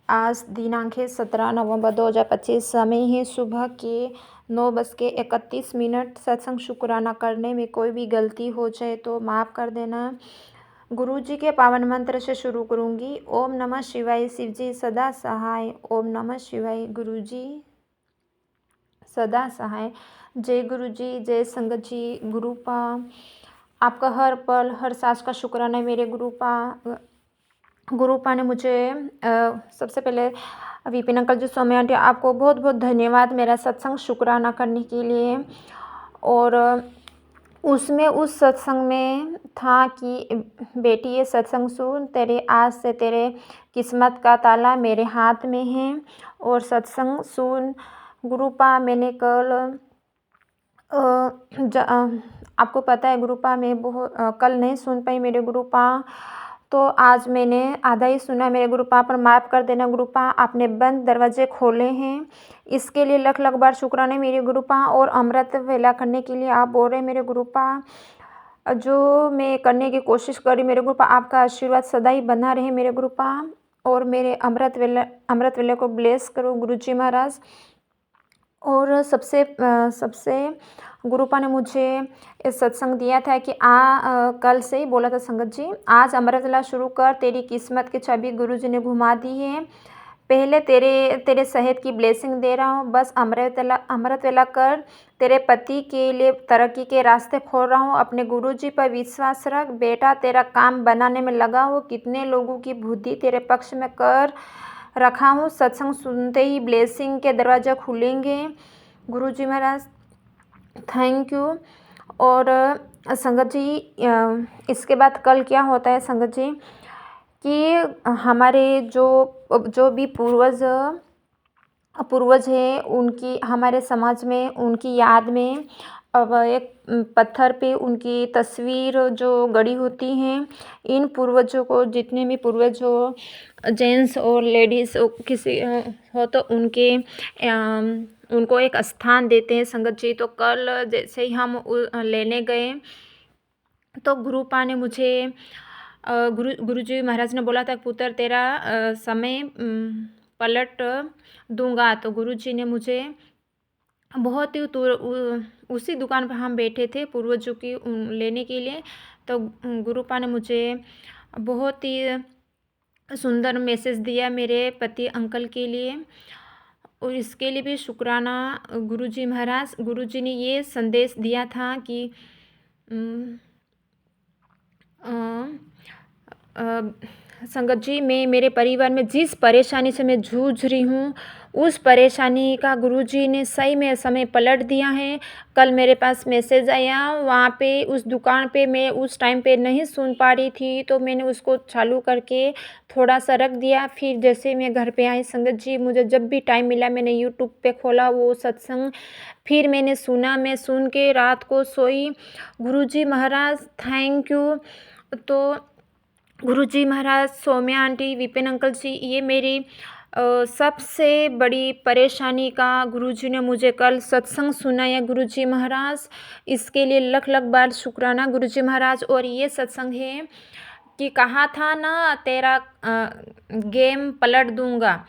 S3: आज दिनांक है 17 नवंबर 2025। समय है सुबह के 9:31। सत्संग शुक्राना करने में कोई भी गलती हो जाए तो माफ़ कर देना। गुरु जी के पावन मंत्र से शुरू करूँगी। ओम नमः शिवाय, शिव जी सदा सहाय। ओम नमः शिवाय, गुरु जी सदा सहाय। जय गुरु जी, जय संगत जी। गुरुपा आपका हर पल हर सांस का शुक्राना है मेरे गुरुपा ने मुझे सबसे पहले विपिन अंकल जी, सौम्या आंटी, आपको बहुत बहुत धन्यवाद मेरा सत्संग शुक्राना करने के लिए। और उसमें उस सत्संग में था कि बेटी ये सत्संग सुन, तेरे आज से तेरे किस्मत का ताला मेरे हाथ में है। और सत्संग सुन गुरुपा, मैंने कल आपको पता है गुरुपा मैं कल नहीं सुन पाई मेरे गुरुपा, तो आज मैंने आधा ही सुना। मेरे गुरुपा पर माफ़ कर देना गुरुपा, आपने बंद दरवाजे खोले हैं, इसके लिए लख लख बार शुक्राना मेरे गुरुपा। और अमृत वेला करने के लिए आप बोल रहे मेरे गुरुपा, जो मैं करने की कोशिश करी मेरे गुरुपा, आपका आशीर्वाद सदा ही बना रहे मेरे गुरुपा। और मेरे अमृत वेला को ब्लेस करो गुरुजी महाराज। और सबसे गुरुपा ने मुझे इस सत्संग दिया था कि कल से ही बोला था संगत जी, आज अमृत वेला शुरू कर, तेरी किस्मत की छवि गुरुजी ने घुमा दी है। पहले तेरे सेहत की ब्लेसिंग दे रहा हूँ, बस अमृत वेला कर, तेरे पति के लिए तरक्की के रास्ते खोल रहा हूँ। अपने गुरुजी पर विश्वास रख बेटा, तेरा काम बनाने में लगा हो, कितने लोगों की बुद्धि तेरे पक्ष में कर रखा हूँ। सत्संग सुनते ही ब्लेसिंग के दरवाजे खुलेंगे गुरुजी महाराज, थैंक यू। और संगत जी, इसके बाद कल क्या होता है संगत जी कि हमारे जो भी पूर्वज हैं, उनकी हमारे समाज में उनकी याद में अब एक पत्थर पे उनकी तस्वीर जो गड़ी होती हैं। इन पूर्वजों को, जितने भी पूर्वज हो, जेंट्स और लेडीज़ किसी हो, तो उनको एक स्थान देते हैं संगत जी। तो कल जैसे ही हम लेने गए तो गुरुपा ने मुझे गुरुजी महाराज ने बोला था पुत्र तेरा समय पलट दूंगा। तो गुरुजी ने मुझे बहुत ही उसी दुकान पर हम बैठे थे पूर्वजों की लेने के लिए, तो गुरुपा ने मुझे बहुत ही सुंदर मैसेज दिया मेरे पति अंकल के लिए, और इसके लिए भी शुक्राना गुरुजी महाराज। गुरुजी ने ये संदेश दिया था कि संगत जी, मैं मेरे परिवार में जिस परेशानी से मैं जूझ रही हूँ, उस परेशानी का गुरुजी ने सही में समय पलट दिया है। कल मेरे पास मैसेज आया, वहाँ पे उस दुकान पे मैं उस टाइम पे नहीं सुन पा रही थी, तो मैंने उसको चालू करके थोड़ा सा रख दिया। फिर जैसे मैं घर पे आई संगत जी, मुझे जब भी टाइम मिला मैंने यूट्यूब पे खोला वो सत्संग, फिर मैंने सुना। मैं सुन के रात को सोई। गुरुजी महाराज थैंक यू। तो गुरुजी महाराज, सौम्या आंटी, विपिन अंकल जी, ये मेरी सबसे बड़ी परेशानी का गुरुजी ने मुझे कल सत्संग सुनाया गुरुजी महाराज, इसके लिए लख लख बार शुक्राना गुरुजी महाराज। और ये सत्संग है कि कहा था ना, तेरा गेम पलट दूंगा।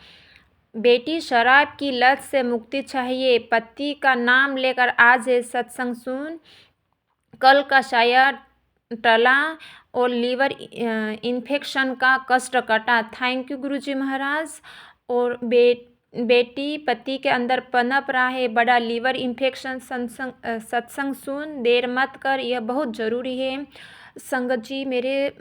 S3: बेटी शराब की लत से मुक्ति चाहिए, पति का नाम लेकर आज ये सत्संग सुन, कल का शायद
S7: टला और लीवर इन्फेक्शन का कष्ट कटा। थैंक यू गुरुजी महाराज। और बेटी पति के अंदर पनप रहा है बड़ा लीवर इन्फेक्शन। सत्संग सुन, देर मत कर, यह बहुत ज़रूरी है। संगत जी, मेरे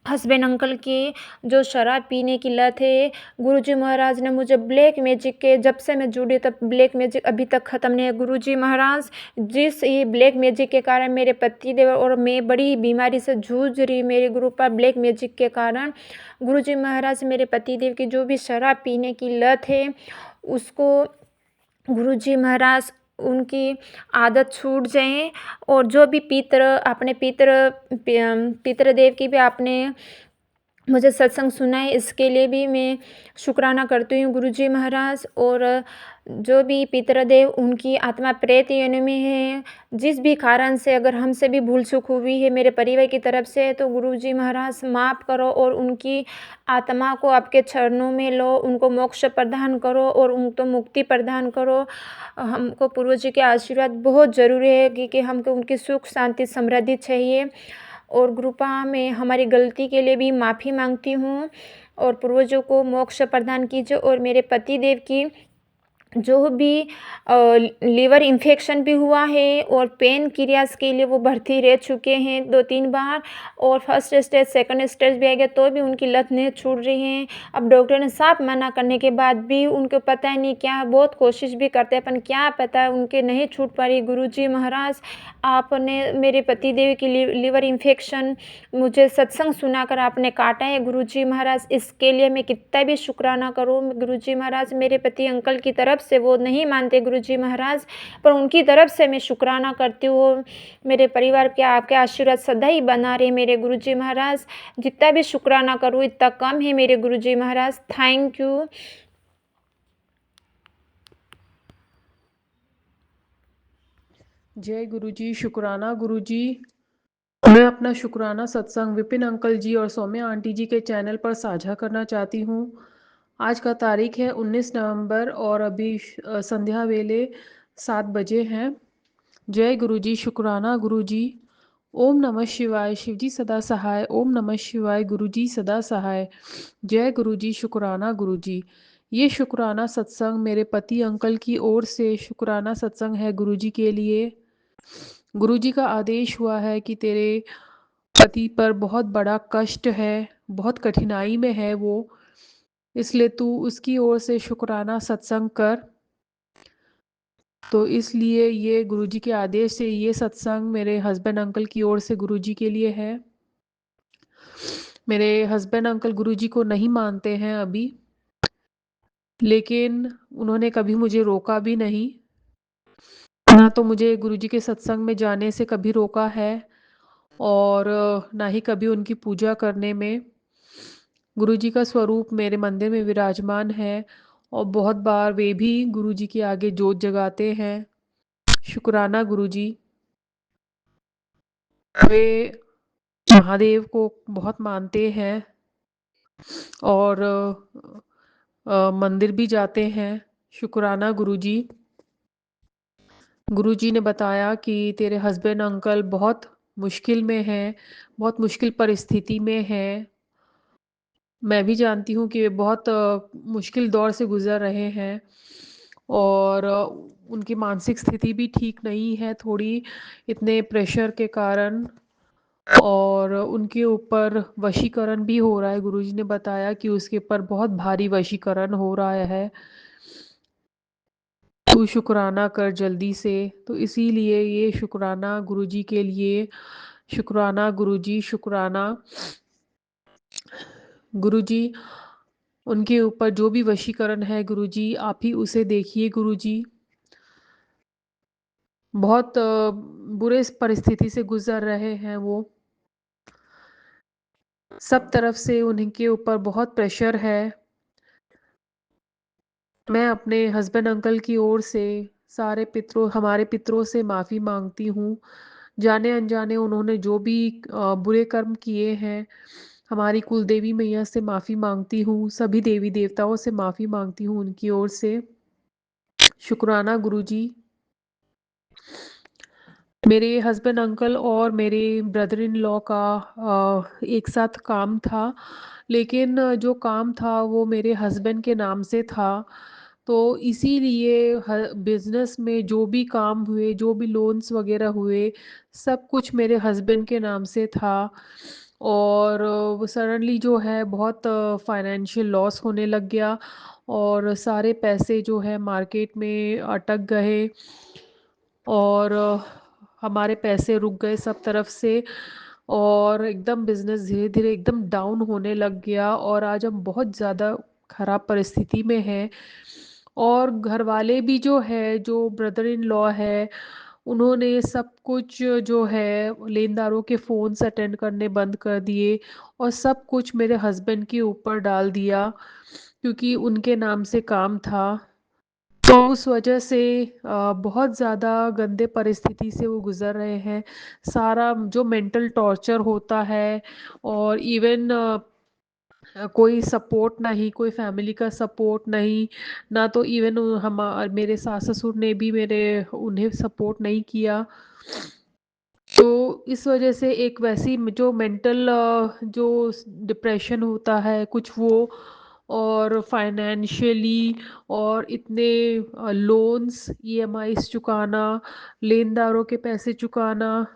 S7: हस्बैंड अंकल की जो शराब पीने की लत है, गुरुजी महाराज ने मुझे ब्लैक मैजिक के, जब से मैं जुड़ी तब ब्लैक मैजिक अभी तक ख़त्म नहीं है। गुरुजी महाराज, जिस ये ब्लैक मैजिक के कारण मेरे पति देव और मैं बड़ी बीमारी से जूझ रही, मेरे गुरु पर ब्लैक मैजिक के कारण। गुरुजी महाराज, मेरे पति देव की जो भी शराब पीने की लत है उसको गुरुजी महाराज उनकी आदत छूट जाए। और जो भी अपने पितृदेव की भी आपने मुझे सत्संग सुना है, इसके लिए भी मैं शुक्राना करती हूँ गुरुजी महाराज। और जो भी पितृदेव, उनकी आत्मा प्रेत योनि में है, जिस भी कारण से अगर हमसे भी भूल चूक हुई है मेरे परिवार की तरफ से, तो गुरुजी महाराज माफ़ करो और उनकी आत्मा को आपके चरणों में लो, उनको मोक्ष प्रदान करो और उनको मुक्ति प्रदान करो। हमको पूर्वज जी के आशीर्वाद बहुत ज़रूरी है क्योंकि हमको उनकी सुख शांति समृद्धि चाहिए। और कृपा में हमारी गलती के लिए भी माफ़ी मांगती हूँ और पूर्वजों को मोक्ष प्रदान कीजिए। और मेरे पति देव की जो भी लीवर इन्फेक्शन भी हुआ है और पेन क्रियाज के लिए वो भर्ती रह चुके हैं 2-3 बार, और फर्स्ट स्टेज सेकंड स्टेज भी आ गया तो भी उनकी लत नहीं छूट रही है। अब डॉक्टर ने साफ मना करने के बाद भी उनको पता ही नहीं क्या, बहुत कोशिश भी करते हैं पर क्या पता उनके नहीं छूट पा रही। गुरुजी महाराज, आपने मेरे पति देव की लीवर इन्फेक्शन मुझे सत्संग सुनाकर आपने काटा है गुरुजी महाराज, इसके लिए मैं कितना भी शुक्राना करूँ गुरुजी महाराज। मेरे पति अंकल की तरफ से वो नहीं मानते गुरुजी महाराज, पर उनकी तरफ से मैं शुक्राना करती हूँ। मेरे परिवार के आपके आशीर्वाद सदा ही बना रहे मेरे गुरुजी महाराज। जितना भी शुक्राना करूँ इतना कम है मेरे गुरुजी महाराज। Thank you.
S2: जय गुरुजी। शुक्राना गुरुजी। मैं अपना शुक्राना सत्संग विपिन अंकल जी और सौम्या आंटी जी के चैनल पर साझा करना चाहती हूँ। आज का तारीख है 19 नवंबर और अभी संध्या वेले 7 बजे हैं। जय गुरुजी। शुक्राना गुरुजी। ओम नमः शिवाय, शिवजी सदा सहाय। ओम नमः शिवाय, गुरुजी सदा सहाय। जय गुरुजी। शुक्राना गुरुजी। ये शुक्राना सत्संग मेरे पति अंकल की ओर से शुक्राना सत्संग है गुरुजी के लिए। गुरुजी का आदेश हुआ है कि तेरे पति पर बहुत बड़ा कष्ट है, बहुत कठिनाई में है वो, इसलिए तू उसकी ओर से शुक्राना सत्संग कर। तो इसलिए ये गुरुजी के आदेश से ये सत्संग मेरे हस्बैंड अंकल की ओर से गुरुजी के लिए है। मेरे हस्बैंड अंकल गुरुजी को नहीं मानते हैं अभी, लेकिन उन्होंने कभी मुझे रोका भी नहीं, ना तो मुझे गुरुजी के सत्संग में जाने से कभी रोका है और ना ही कभी उनकी पूजा करने में। गुरुजी का स्वरूप मेरे मंदिर में विराजमान है और बहुत बार वे भी गुरुजी के आगे जोत जगाते हैं। शुक्राना गुरुजी। वे महादेव को बहुत मानते हैं और मंदिर भी जाते हैं। शुक्राना गुरुजी। गुरुजी ने बताया कि तेरे हस्बैंड अंकल बहुत मुश्किल में हैं, बहुत मुश्किल परिस्थिति में हैं। मैं भी जानती हूँ कि वे बहुत मुश्किल दौर से गुज़र रहे हैं और उनकी मानसिक स्थिति भी ठीक नहीं है थोड़ी, इतने प्रेशर के कारण, और उनके ऊपर वशीकरण भी हो रहा है। गुरुजी ने बताया कि उसके ऊपर बहुत भारी वशीकरण हो रहा है, तू शुक्राना कर जल्दी से। तो इसीलिए ये शुक्राना गुरुजी के लिए। शुक्राना गुरुजी। शुक्राना गुरुजी। उनके ऊपर जो भी वशीकरण है गुरुजी, आप ही उसे देखिए गुरुजी। बहुत बुरे परिस्थिति से गुजर रहे हैं वो, सब तरफ से उनके ऊपर बहुत प्रेशर है। मैं अपने हस्बैंड अंकल की ओर से हमारे पितरों से माफ़ी मांगती हूँ। जाने अनजाने उन्होंने जो भी बुरे कर्म किए हैं, हमारी कुल देवी मैया से माफ़ी मांगती हूँ, सभी देवी देवताओं से माफ़ी मांगती हूँ उनकी ओर से। शुक्राना गुरुजी।
S8: मेरे हस्बैंड अंकल और मेरे ब्रदर इन लॉ का एक साथ काम था, लेकिन जो काम था वो मेरे हस्बैंड के नाम से था। तो इसीलिए बिजनेस में जो भी काम हुए, जो भी लोन्स वगैरह हुए, सब कुछ मेरे हस्बैंड के नाम से था। और वो सडनली जो है बहुत फाइनेंशियल लॉस होने लग गया और सारे पैसे जो है मार्केट में अटक गए और हमारे पैसे रुक गए सब तरफ से और एकदम बिजनेस धीरे धीरे एकदम डाउन होने लग गया और आज हम बहुत ज़्यादा ख़राब परिस्थिति में हैं। और घर वाले भी जो है, जो ब्रदर इन लॉ है, उन्होंने सब कुछ जो है लेनदारों के फ़ोन्स अटेंड करने बंद कर दिए और सब कुछ मेरे हस्बैंड के ऊपर डाल दिया क्योंकि उनके नाम से काम था। तो उस वजह से बहुत ज़्यादा गंदे परिस्थिति से वो गुज़र रहे हैं। सारा जो मेंटल टॉर्चर होता है और इवन कोई सपोर्ट नहीं, कोई फैमिली का सपोर्ट नहीं, ना तो इवन हम मेरे सास ससुर ने भी मेरे उन्हें सपोर्ट नहीं किया। तो इस वजह से एक वैसी जो मेंटल जो डिप्रेशन होता है कुछ वो, और फाइनेंशियली और इतने लोन्स ईएमआईज चुकाना, लेनदारों के पैसे चुकाना,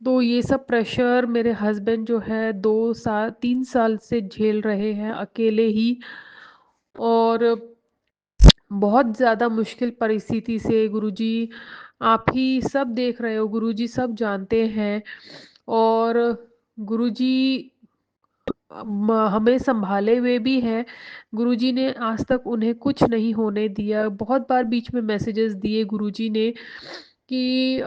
S8: तो ये सब प्रेशर मेरे हस्बैंड जो है 2 साल 3 साल से झेल रहे हैं अकेले ही। और बहुत ज़्यादा मुश्किल परिस्थिति से गुरुजी, आप ही सब देख रहे हो गुरुजी, सब जानते हैं। और गुरुजी हमें संभाले हुए भी हैं। गुरुजी ने आज तक उन्हें कुछ नहीं होने दिया। बहुत बार बीच में मैसेजेस दिए गुरुजी ने कि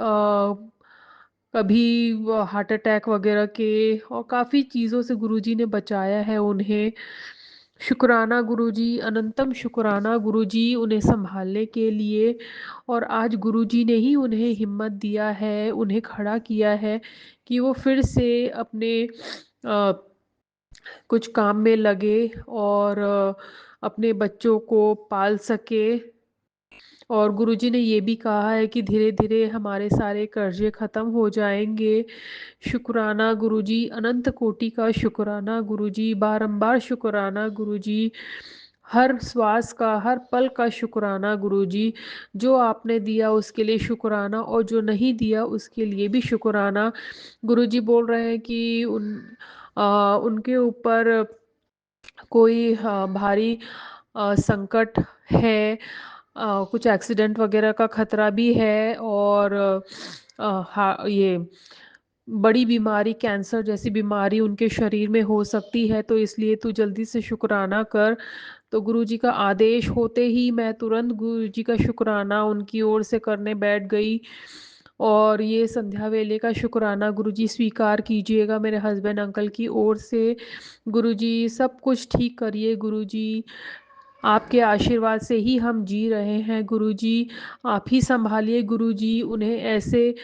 S8: कभी हार्ट अटैक वगैरह के, और काफ़ी चीज़ों से गुरुजी ने बचाया है उन्हें। शुक्राना गुरुजी, अनंतम शुक्राना गुरुजी उन्हें संभालने के लिए। और आज गुरुजी ने ही उन्हें हिम्मत दिया है, उन्हें खड़ा किया है कि वो फिर से अपने कुछ काम में लगे और अपने बच्चों को पाल सके। और गुरुजी ने ये भी कहा है कि धीरे धीरे हमारे सारे कर्जे ख़त्म हो जाएंगे। शुक्राना गुरुजी, अनंत कोटि का शुक्राना गुरुजी, बारंबार शुक्राना गुरुजी, हर श्वास का, हर पल का शुक्राना गुरुजी। जो आपने दिया उसके लिए शुक्राना और जो नहीं दिया उसके लिए भी शुक्राना। गुरुजी बोल रहे हैं कि उनके ऊपर कोई भारी संकट है, कुछ एक्सीडेंट वगैरह का खतरा भी है और ये बड़ी बीमारी, कैंसर जैसी बीमारी उनके शरीर में हो सकती है, तो इसलिए तू जल्दी से शुक्राना कर। तो गुरुजी का आदेश होते ही मैं तुरंत गुरुजी का शुक्राना उनकी ओर से करने बैठ गई। और ये संध्या वेले का शुक्राना गुरुजी स्वीकार कीजिएगा मेरे हस्बैंड अंकल की ओर से। गुरुजी सब कुछ ठीक करिए गुरुजी, आपके आशीर्वाद से ही हम जी रहे हैं गुरुजी। आप ही संभालिए गुरुजी उन्हें ऐसे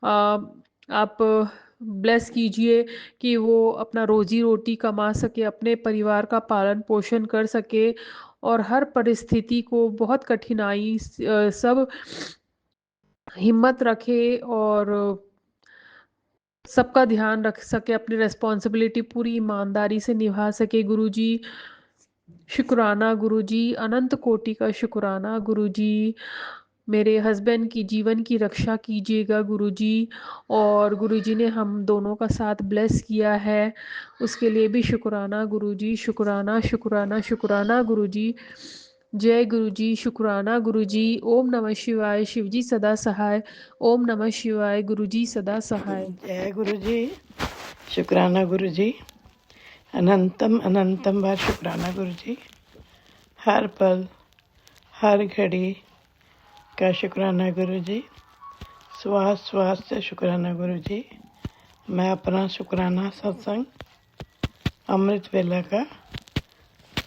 S8: आप ब्लेस कीजिए कि वो अपना रोजी रोटी कमा सके, अपने परिवार का पालन पोषण कर सके और हर परिस्थिति को बहुत कठिनाई सब हिम्मत रखे और सबका ध्यान रख सके, अपनी रिस्पॉन्सिबिलिटी पूरी ईमानदारी से निभा सके गुरुजी। शुक्राना गुरुजी, अनंत कोटि का शुक्राना गुरुजी। मेरे हस्बैंड की जीवन की रक्षा कीजिएगा गुरुजी। और गुरुजी ने हम दोनों का साथ ब्लेस किया है, उसके लिए भी शुक्राना गुरुजी। शुक्राना शुक्राना शुक्राना गुरुजी। जय गुरुजी, शुक्राना गुरुजी। ओम नमः शिवाय, शिवजी सदा सहाय। ओम नमः शिवाय, गुरुजी सदा सहाय।
S9: जय गुरु जी, शुक्राना गुरु जी, अनंतम अनंतम बार शुक्राना गुरु जी। हर पल हर घड़ी का शुक्राना गुरु जी, श्वास श्वास से शुक्राना गुरु जी। मैं अपना शुक्राना सत्संग अमृत वेला का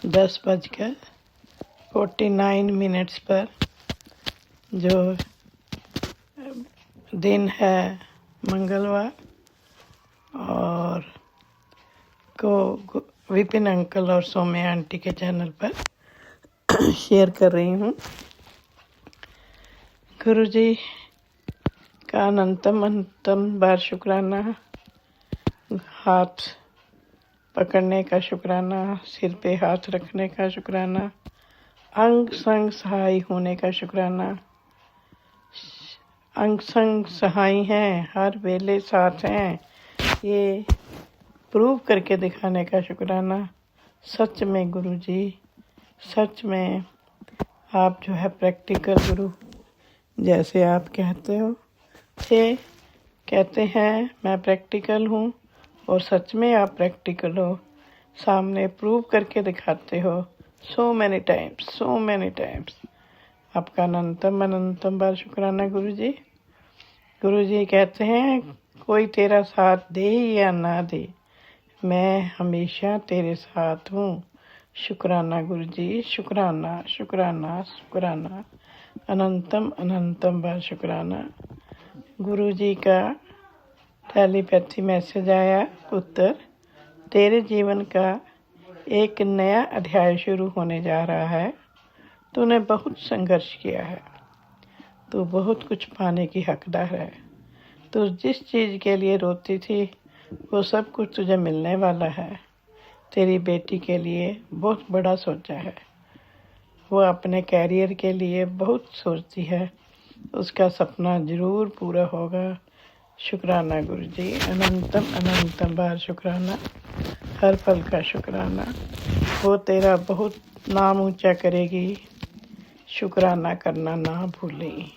S9: 10:49 पर जो दिन है मंगलवार और को विपिन अंकल और सौम्या आंटी के चैनल पर शेयर कर रही हूँ। गुरुजी का अनंतम अनंतम बार शुक्राना, हाथ पकड़ने का शुक्राना, सिर पे हाथ रखने का शुक्राना, अंग संग सहाय होने का शुक्राना। अंग संग सहाय हैं, हर वेले साथ हैं, ये प्रूव करके दिखाने का शुक्राना। सच में गुरुजी, सच में आप जो है प्रैक्टिकल गुरु, जैसे आप कहते हो थे, कहते हैं मैं प्रैक्टिकल हूँ, और सच में आप प्रैक्टिकल हो, सामने प्रूव करके दिखाते हो सो मैनी टाइम्स। आपका अनंतम अनंतम बार शुक्राना गुरुजी। गुरुजी कहते हैं कोई तेरा साथ दे या ना दे, मैं हमेशा तेरे साथ हूँ। शुक्राना गुरुजी, शुक्राना शुक्राना शुक्राना, अनंतम अनंतम बार शुक्राना। गुरुजी का टेलीपैथी मैसेज आया, पुत्र तेरे जीवन का एक नया अध्याय शुरू होने जा रहा है। तूने बहुत संघर्ष किया है, तू बहुत कुछ पाने की हकदार है। तू जिस चीज़ के लिए रोती थी वो सब कुछ तुझे मिलने वाला है। तेरी बेटी के लिए बहुत बड़ा सोचा है, वो अपने कैरियर के लिए बहुत सोचती है, उसका सपना ज़रूर पूरा होगा। शुक्राना गुरुजी, अनंतम अनंतम बार शुक्राना, हर पल का शुक्राना। वो तेरा बहुत नाम ऊंचा करेगी, शुक्राना करना ना भूलें।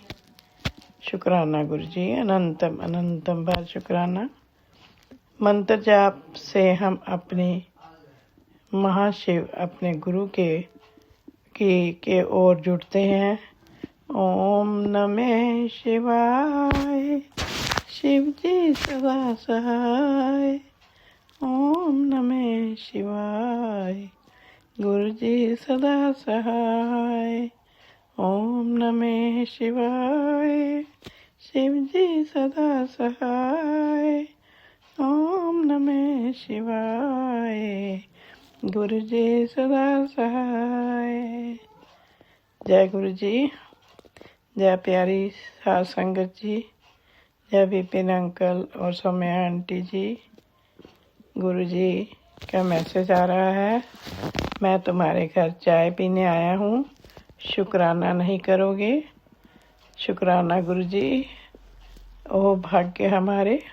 S9: शुक्राना गुरुजी, अनंतम अनंतम बार शुक्राना। मंत्र जाप से हम अपने महाशिव, अपने गुरु के ओर जुड़ते हैं। ओम नमः शिवाय, शिव जी सदा सहाय। ओम नमः शिवाय, गुरु जी सदा सहाय। ओम नमः शिवाय, शिव जी सदा सहाय। ओम नमः शिवाय, गुरु जी सदा सहाय। जय गुरु जी, जय प्यारी साध संगत जी, जय विपिन अंकल और सौम्या आंटी जी। गुरु जी का मैसेज आ रहा है, मैं तुम्हारे घर चाय पीने आया हूँ, शुक्राना नहीं करोगे? शुक्राना गुरु जी, ओ भाग्य हमारे,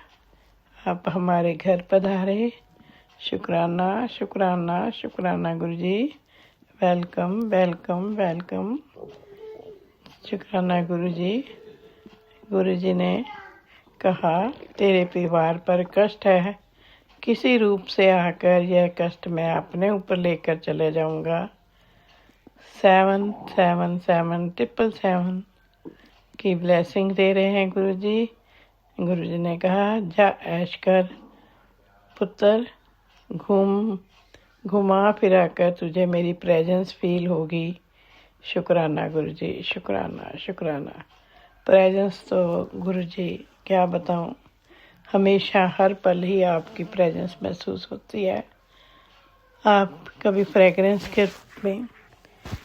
S9: आप हमारे घर पधारे। शुक्राना शुक्राना शुक्राना गुरु जी, वेलकम वेलकम वेलकम। शुक्राना गुरु जी। गुरु जी ने कहा तेरे परिवार पर कष्ट है, किसी रूप से आकर यह कष्ट मैं अपने ऊपर लेकर चले जाऊंगा। 77777 की ब्लेसिंग दे रहे हैं गुरु जी। गुरु जी ने कहा जा ऐश कर पुत्र, घुमा फिरा कर तुझे मेरी प्रेजेंस फील होगी। शुक्राना गुरु जी, शुक्राना शुक्राना। प्रेजेंस तो गुरु जी क्या बताऊं, हमेशा हर पल ही आपकी प्रेजेंस महसूस होती है। आप कभी फ्रेगरेंस के रूप में,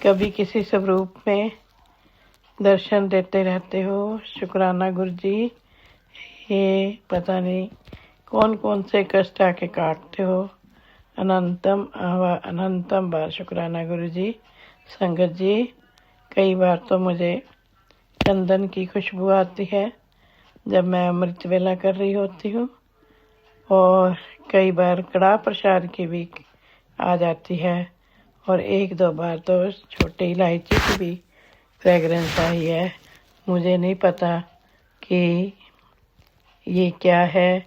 S9: कभी किसी स्वरूप में दर्शन देते रहते हो। शुक्राना गुरु जी, ये पता नहीं कौन कौन से कष्ट आके काटते हो। अनंतम बार शुक्राना गुरु जी। संगत जी, कई बार तो मुझे चंदन की खुशबू आती है जब मैं अमृत वेला कर रही होती हूँ, और कई बार कड़ाह प्रसाद की भी आ जाती है, और एक दो बार तो छोटी इलायची की भी फ्रेगरेंस आई है। मुझे नहीं पता कि ये क्या है,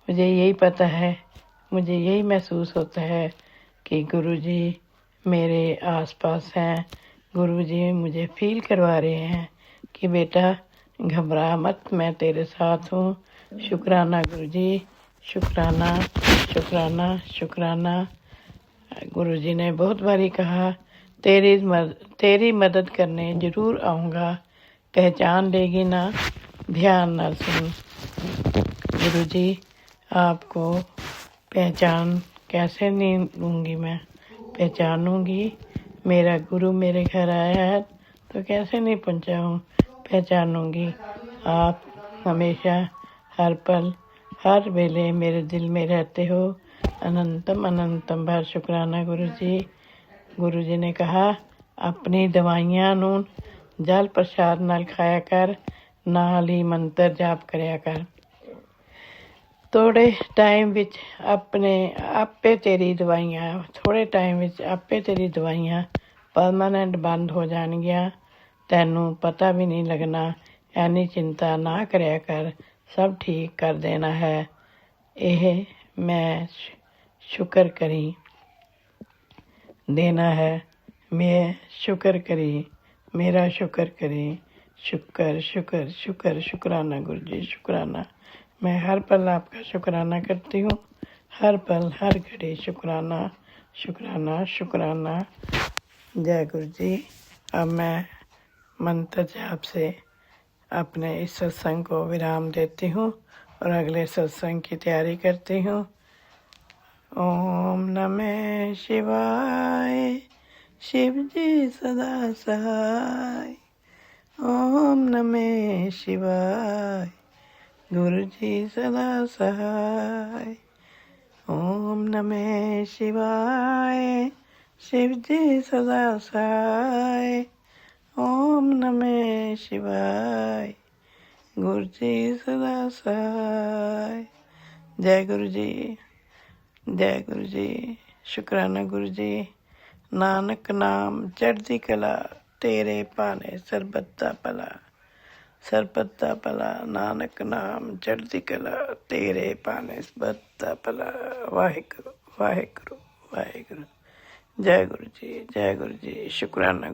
S9: मुझे यही पता है, मुझे यही महसूस होता है कि गुरुजी मेरे आसपास हैं। गुरुजी मुझे फील करवा रहे हैं कि बेटा घबरा मत, मैं तेरे साथ हूँ। शुक्राना गुरुजी, शुक्राना शुक्राना शुक्राना। गुरुजी ने बहुत बारी कहा तेरी मदद करने ज़रूर आऊँगा, पहचान लेगी ना, ध्यान ना सुन। गुरुजी आपको पहचान कैसे नहीं लूँगी, मैं पहचानूँगी। मेरा गुरु मेरे घर आया है तो कैसे नहीं पहुँचाऊँ, पहचानूँगी। आप हमेशा हर पल हर वेले मेरे दिल में रहते हो। अनंतम अनंतम बार शुक्राना गुरु जी। गुरु जी ने कहा अपनी दवाइयां ਨੂੰ जल प्रसाद ਨਾਲ ਖਾਇਆ ਕਰ, ਨਾਲ ਹੀ ਮੰਤਰ ਜਾਪ ਕਰਿਆ ਕਰ। ਥੋੜੇ ਟਾਈਮ ਵਿੱਚ ਆਪੇ ਤੇਰੀ ਦਵਾਈਆਂ ਪਰਮਾਨੈਂਟ ਬੰਦ ਹੋ ਜਾਣਗੀਆਂ। ਤੈਨੂੰ ਪਤਾ ਵੀ ਨਹੀਂ ਲੱਗਣਾ। ਐਨੀ ਚਿੰਤਾ ਨਾ ਕਰਿਆ ਕਰ, ਸਭ ਠੀਕ ਕਰ ਦੇਣਾ ਹੈ। ਇਹ ਮੈਂ ਸ਼ੁਕਰ ਕਰੀ देना है। मैं शुक्र करी, मेरा शुक्र करी। शुक्र शुक्र शुक्र शुक्राना गुरु जी, शुक्राना। मैं हर पल आपका शुक्राना करती हूँ, हर पल हर घड़ी शुक्राना शुक्राना शुक्राना। जय गुरु जी। अब मैं मंत्र जाप से अपने इस सत्संग को विराम देती हूँ और अगले सत्संग की तैयारी करती हूँ। ओम नमः शिवाय, शिव जी सदा सहाय। ओम नमः शिवाय, गुरु जी सदा सहाय। ओम नमः शिवाय, शिव जी सदा सहाय। ओम नमः शिवाय, गुरु जी सदा सहाय। जय गुरु जी, जय गुरु जी। शुक्राना गुरु जी। नानक नाम चढ़ती कला, तेरे पाने सरबत दा भला, सरबत दा भला। नानक नाम चढ़ती कला, तेरे पाने सरबत दा भला। वाहिगुरु वाहिगुरु वाहिगुरु। जय गुरु जी, जय गुरु जी। शुक्राना।